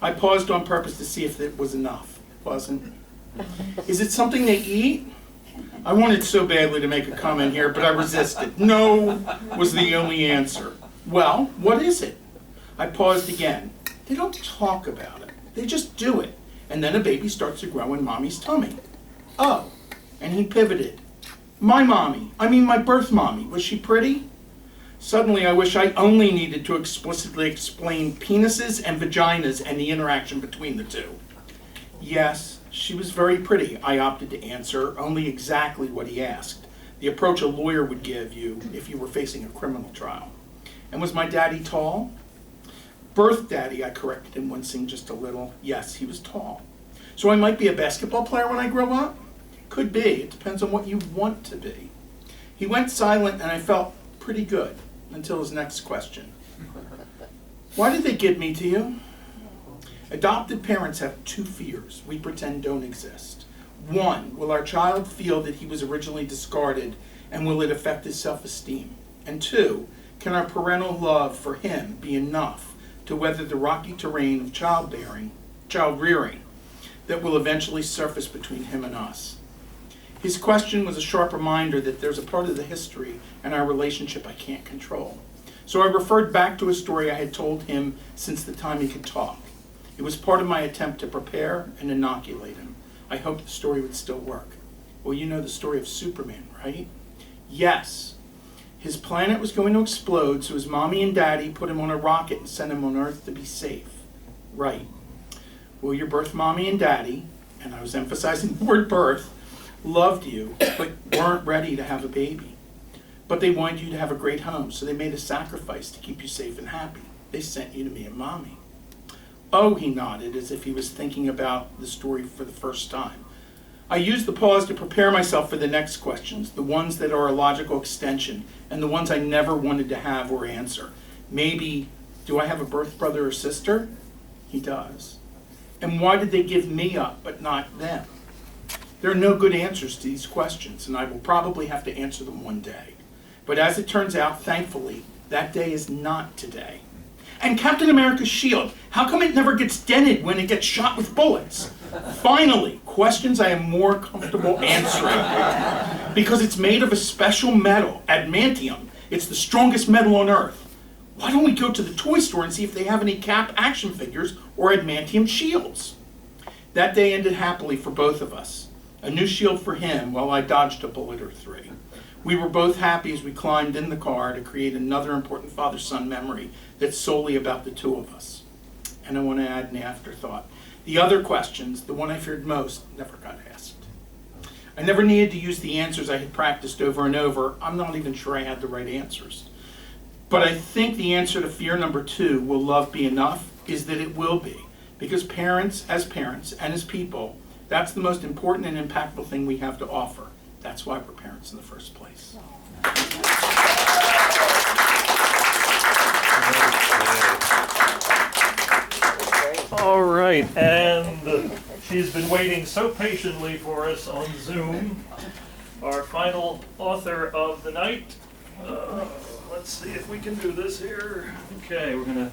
S: I paused on purpose to see if it was enough. It wasn't. Is it something they eat? I wanted so badly to make a comment here, but I resisted. No was the only answer. Well, what is it? I paused again. They don't talk about it. They just do it. And then a baby starts to grow in mommy's tummy. Oh, and he pivoted. My birth mommy, was she pretty? Suddenly I wish I only needed to explicitly explain penises and vaginas and the interaction between the two. Yes, she was very pretty, I opted to answer, only exactly what he asked. The approach a lawyer would give you if you were facing a criminal trial. And was my daddy tall? Birth daddy, I corrected him, wincing just a little. Yes, he was tall. So I might be a basketball player when I grow up? Could be. It depends on what you want to be. He went silent and I felt pretty good until his next question. Why did they give me to you? Adopted parents have two fears we pretend don't exist. One, will our child feel that he was originally discarded and will it affect his self-esteem? And two, can our parental love for him be enough to weather the rocky terrain of child rearing that will eventually surface between him and us? His question was a sharp reminder that there's a part of the history and our relationship I can't control. So I referred back to a story I had told him since the time he could talk. It was part of my attempt to prepare and inoculate him. I hoped the story would still work. Well, you know the story of Superman, right? Yes. His planet was going to explode, so his mommy and daddy put him on a rocket and sent him on Earth to be safe. Right. Well, your birth mommy and daddy, and I was emphasizing the word birth, loved you, but weren't ready to have a baby. But they wanted you to have a great home, so they made a sacrifice to keep you safe and happy. They sent you to me and mommy. Oh, he nodded as if he was thinking about the story for the first time. I used the pause to prepare myself for the next questions, the ones that are a logical extension, and the ones I never wanted to have or answer. Maybe, do I have a birth brother or sister? He does. And why did they give me up but not them? There are no good answers to these questions, and I will probably have to answer them one day. But as it turns out, thankfully, that day is not today. And Captain America's shield, how come it never gets dented when it gets shot with bullets? Finally, questions I am more comfortable answering. Because it's made of a special metal, adamantium. It's the strongest metal on Earth. Why don't we go to the toy store and see if they have any Cap action figures or adamantium shields? That day ended happily for both of us. A new shield for him while I dodged a bullet or three. We were both happy as we climbed in the car to create another important father-son memory that's solely about the two of us. And I want to add an afterthought. The other questions, the one I feared most, never got asked. I never needed to use the answers I had practiced over and over. I'm not even sure I had the right answers. But I think the answer to fear number 2, will love be enough, is that it will be. Because parents, and as people, that's the most important and impactful thing we have to offer. That's why we're parents in the first place.
A: All right, and she's been waiting so patiently for us on Zoom. Our final author of the night. Let's see if we can do this here. Okay, we're going to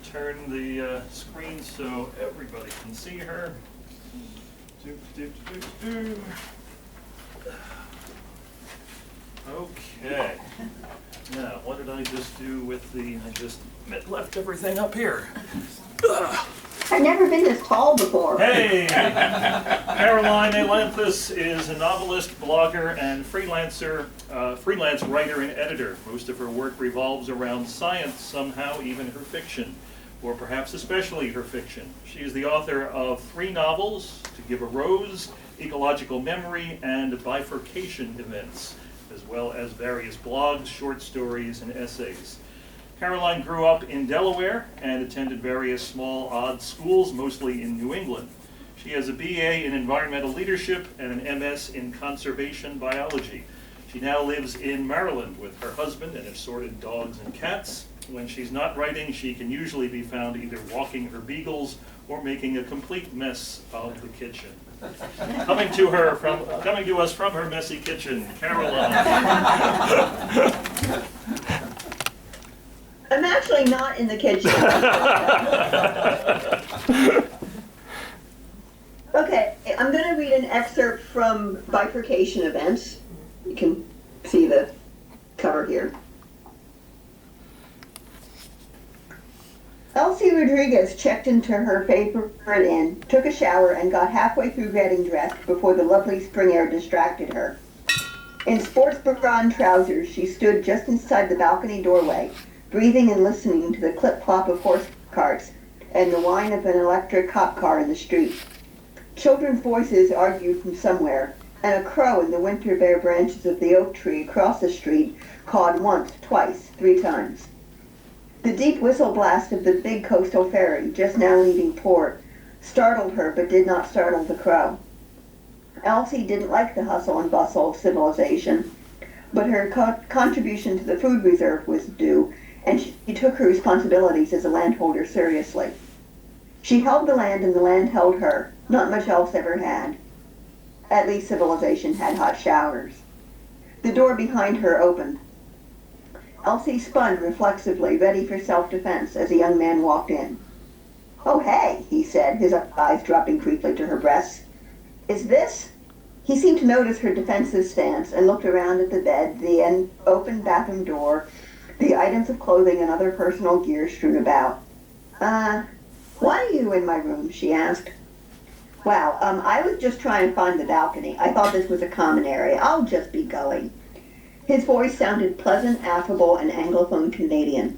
A: turn the screen so everybody can see her. Okay. Now, what did I just do with I just left everything up here.
T: I've never been this tall before.
A: Hey! Caroline Alanthus is a novelist, blogger, and freelance writer and editor. Most of her work revolves around science, somehow even her fiction, or perhaps especially her fiction. She is the author of 3 novels, To Give a Rose, Ecological Memory, and Bifurcation Events, as well as various blogs, short stories, and essays. Caroline grew up in Delaware and attended various small, odd schools, mostly in New England. She has a BA in Environmental Leadership and an MS in Conservation Biology. She now lives in Maryland with her husband and assorted dogs and cats. When she's not writing, she can usually be found either walking her beagles or making a complete mess of the kitchen. Coming to us from her messy kitchen, Caroline.
T: I'm actually not in the kitchen. Okay, I'm going to read an excerpt from Bifurcation Events. You can see the cover here. Elsie Rodriguez checked into her favorite inn, took a shower, and got halfway through getting dressed before the lovely spring air distracted her. In sports bra and trousers, she stood just inside the balcony doorway, breathing and listening to the clip-clop of horse carts and the whine of an electric cop car in the street. Children's voices argued from somewhere, and a crow in the winter bare branches of the oak tree across the street cawed once, twice, 3 times. The deep whistle blast of the big coastal ferry, just now leaving port, startled her but did not startle the crow. Elsie didn't like the hustle and bustle of civilization, but her contribution to the food reserve was due, and she took her responsibilities as a landholder seriously. She held the land and the land held her. Not much else ever had. At least civilization had hot showers. The door behind her opened. Elsie spun reflexively, ready for self-defense, as a young man walked in. "Oh, hey," he said, his eyes dropping briefly to her breasts. "Is this?" He seemed to notice her defensive stance and looked around at the bed, the open bathroom door, the items of clothing and other personal gear strewn about. Why are you in my room?" she asked. "Wow, I was just trying to find the balcony. I thought this was a common area. I'll just be going." His voice sounded pleasant, affable, and Anglophone Canadian.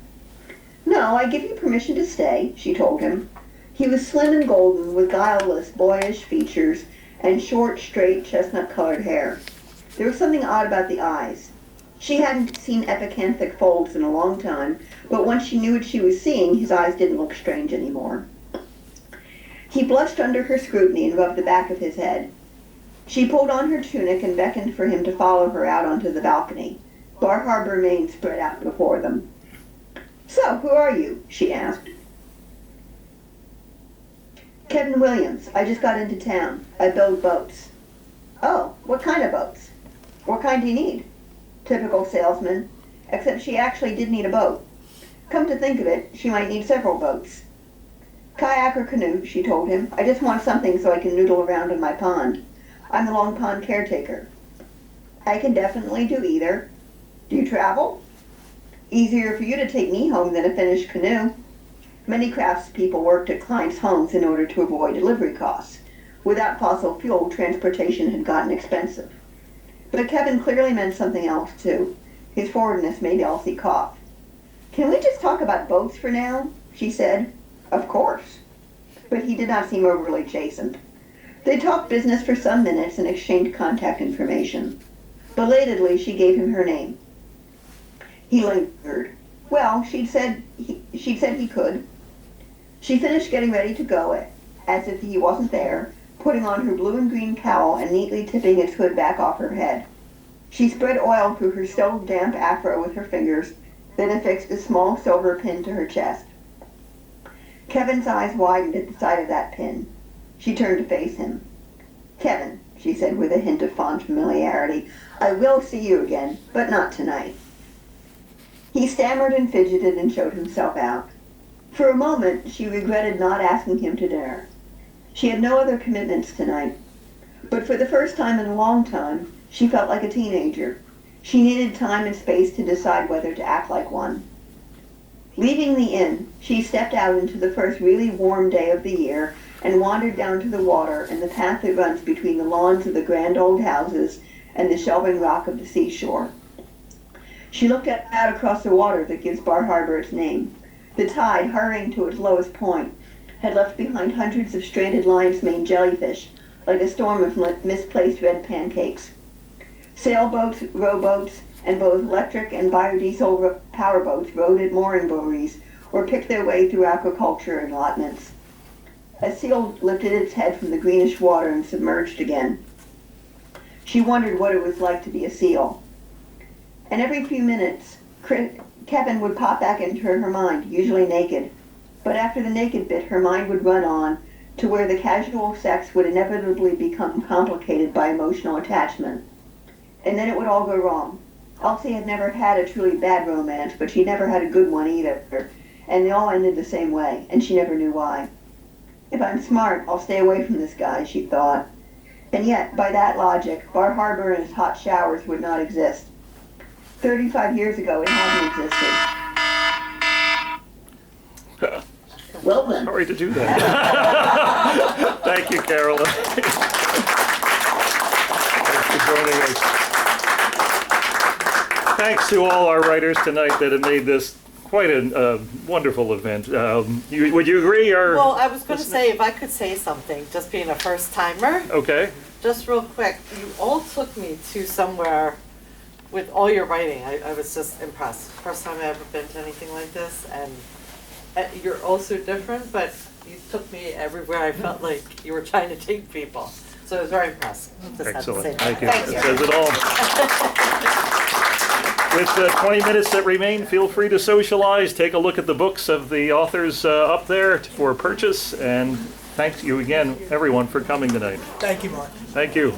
T: "No, I give you permission to stay," she told him. He was slim and golden, with guileless, boyish features, and short, straight, chestnut-colored hair. There was something odd about the eyes. She hadn't seen epicanthic folds in a long time, but once she knew what she was seeing, his eyes didn't look strange anymore. He blushed under her scrutiny and rubbed the back of his head. She pulled on her tunic and beckoned for him to follow her out onto the balcony. Bar Harbor remained spread out before them. "So, who are you?" she asked. "Kevin Williams. I just got into town. I build boats." "Oh, what kind of boats? What kind do you need?" Typical salesman, except she actually did need a boat. Come to think of it, she might need several boats. "Kayak or canoe," she told him. "I just want something so I can noodle around in my pond. I'm the Long Pond caretaker." "I can definitely do either. Do you travel?" "Easier for you to take me home than a finished canoe." Many craftspeople worked at clients' homes in order to avoid delivery costs. Without fossil fuel, transportation had gotten expensive. But Kevin clearly meant something else, too. His forwardness made Elsie cough. "Can we just talk about boats for now?" she said. "Of course." But he did not seem overly chastened. They talked business for some minutes and exchanged contact information. Belatedly, she gave him her name. He lingered. Well, she'd said he could. She finished getting ready to go, as if he wasn't there, putting on her blue and green cowl and neatly tipping its hood back off her head. She spread oil through her still damp afro with her fingers, then affixed a small silver pin to her chest. Kevin's eyes widened at the sight of that pin. She turned to face him. "Kevin," she said with a hint of fond familiarity, "I will see you again, but not tonight." He stammered and fidgeted and showed himself out. For a moment, she regretted not asking him to dinner. She had no other commitments tonight. But for the first time in a long time, she felt like a teenager. She needed time and space to decide whether to act like one. Leaving the inn, she stepped out into the first really warm day of the year and wandered down to the water and the path that runs between the lawns of the grand old houses and the shelving rock of the seashore. She looked out across the water that gives Bar Harbor its name. The tide, hurrying to its lowest point, had left behind hundreds of stranded lion's mane jellyfish, like a storm of misplaced red pancakes. Sailboats, rowboats, and both electric and biodiesel powerboats rode at mooring buoys or picked their way through aquaculture allotments. A seal lifted its head from the greenish water and submerged again. She wondered what it was like to be a seal. And every few minutes, Kevin would pop back into her mind, usually naked. But after the naked bit, her mind would run on to where the casual sex would inevitably become complicated by emotional attachment. And then it would all go wrong. Elsie had never had a truly bad romance, but she never had a good one either, and they all ended the same way, and she never knew why. If I'm smart, I'll stay away from this guy, she thought. And yet, by that logic, Bar Harbor and his hot showers would not exist. 35 years ago, it hadn't existed. Well then.
A: Sorry to do that. Thank you, Carolyn. Thanks for joining us. Thanks to all our writers tonight that have made this quite a wonderful event. Would you agree? Or
D: Well, I was going to say, if I could say something, just being a first timer.
A: Okay.
D: Just real quick, you all took me to somewhere with all your writing. I was just impressed. First time I've ever been to anything like this, and you're also different, but you took me everywhere I felt like you were trying to take people. So I was very impressed. Just had to say
A: Excellent.
D: that.
A: Thank you.
D: Thank
A: That says it all. With the 20 minutes that remain, feel free to socialize, take a look at the books of the authors up there for purchase, and thank you again, everyone, for coming tonight.
N: Thank you, Mark.
A: Thank you.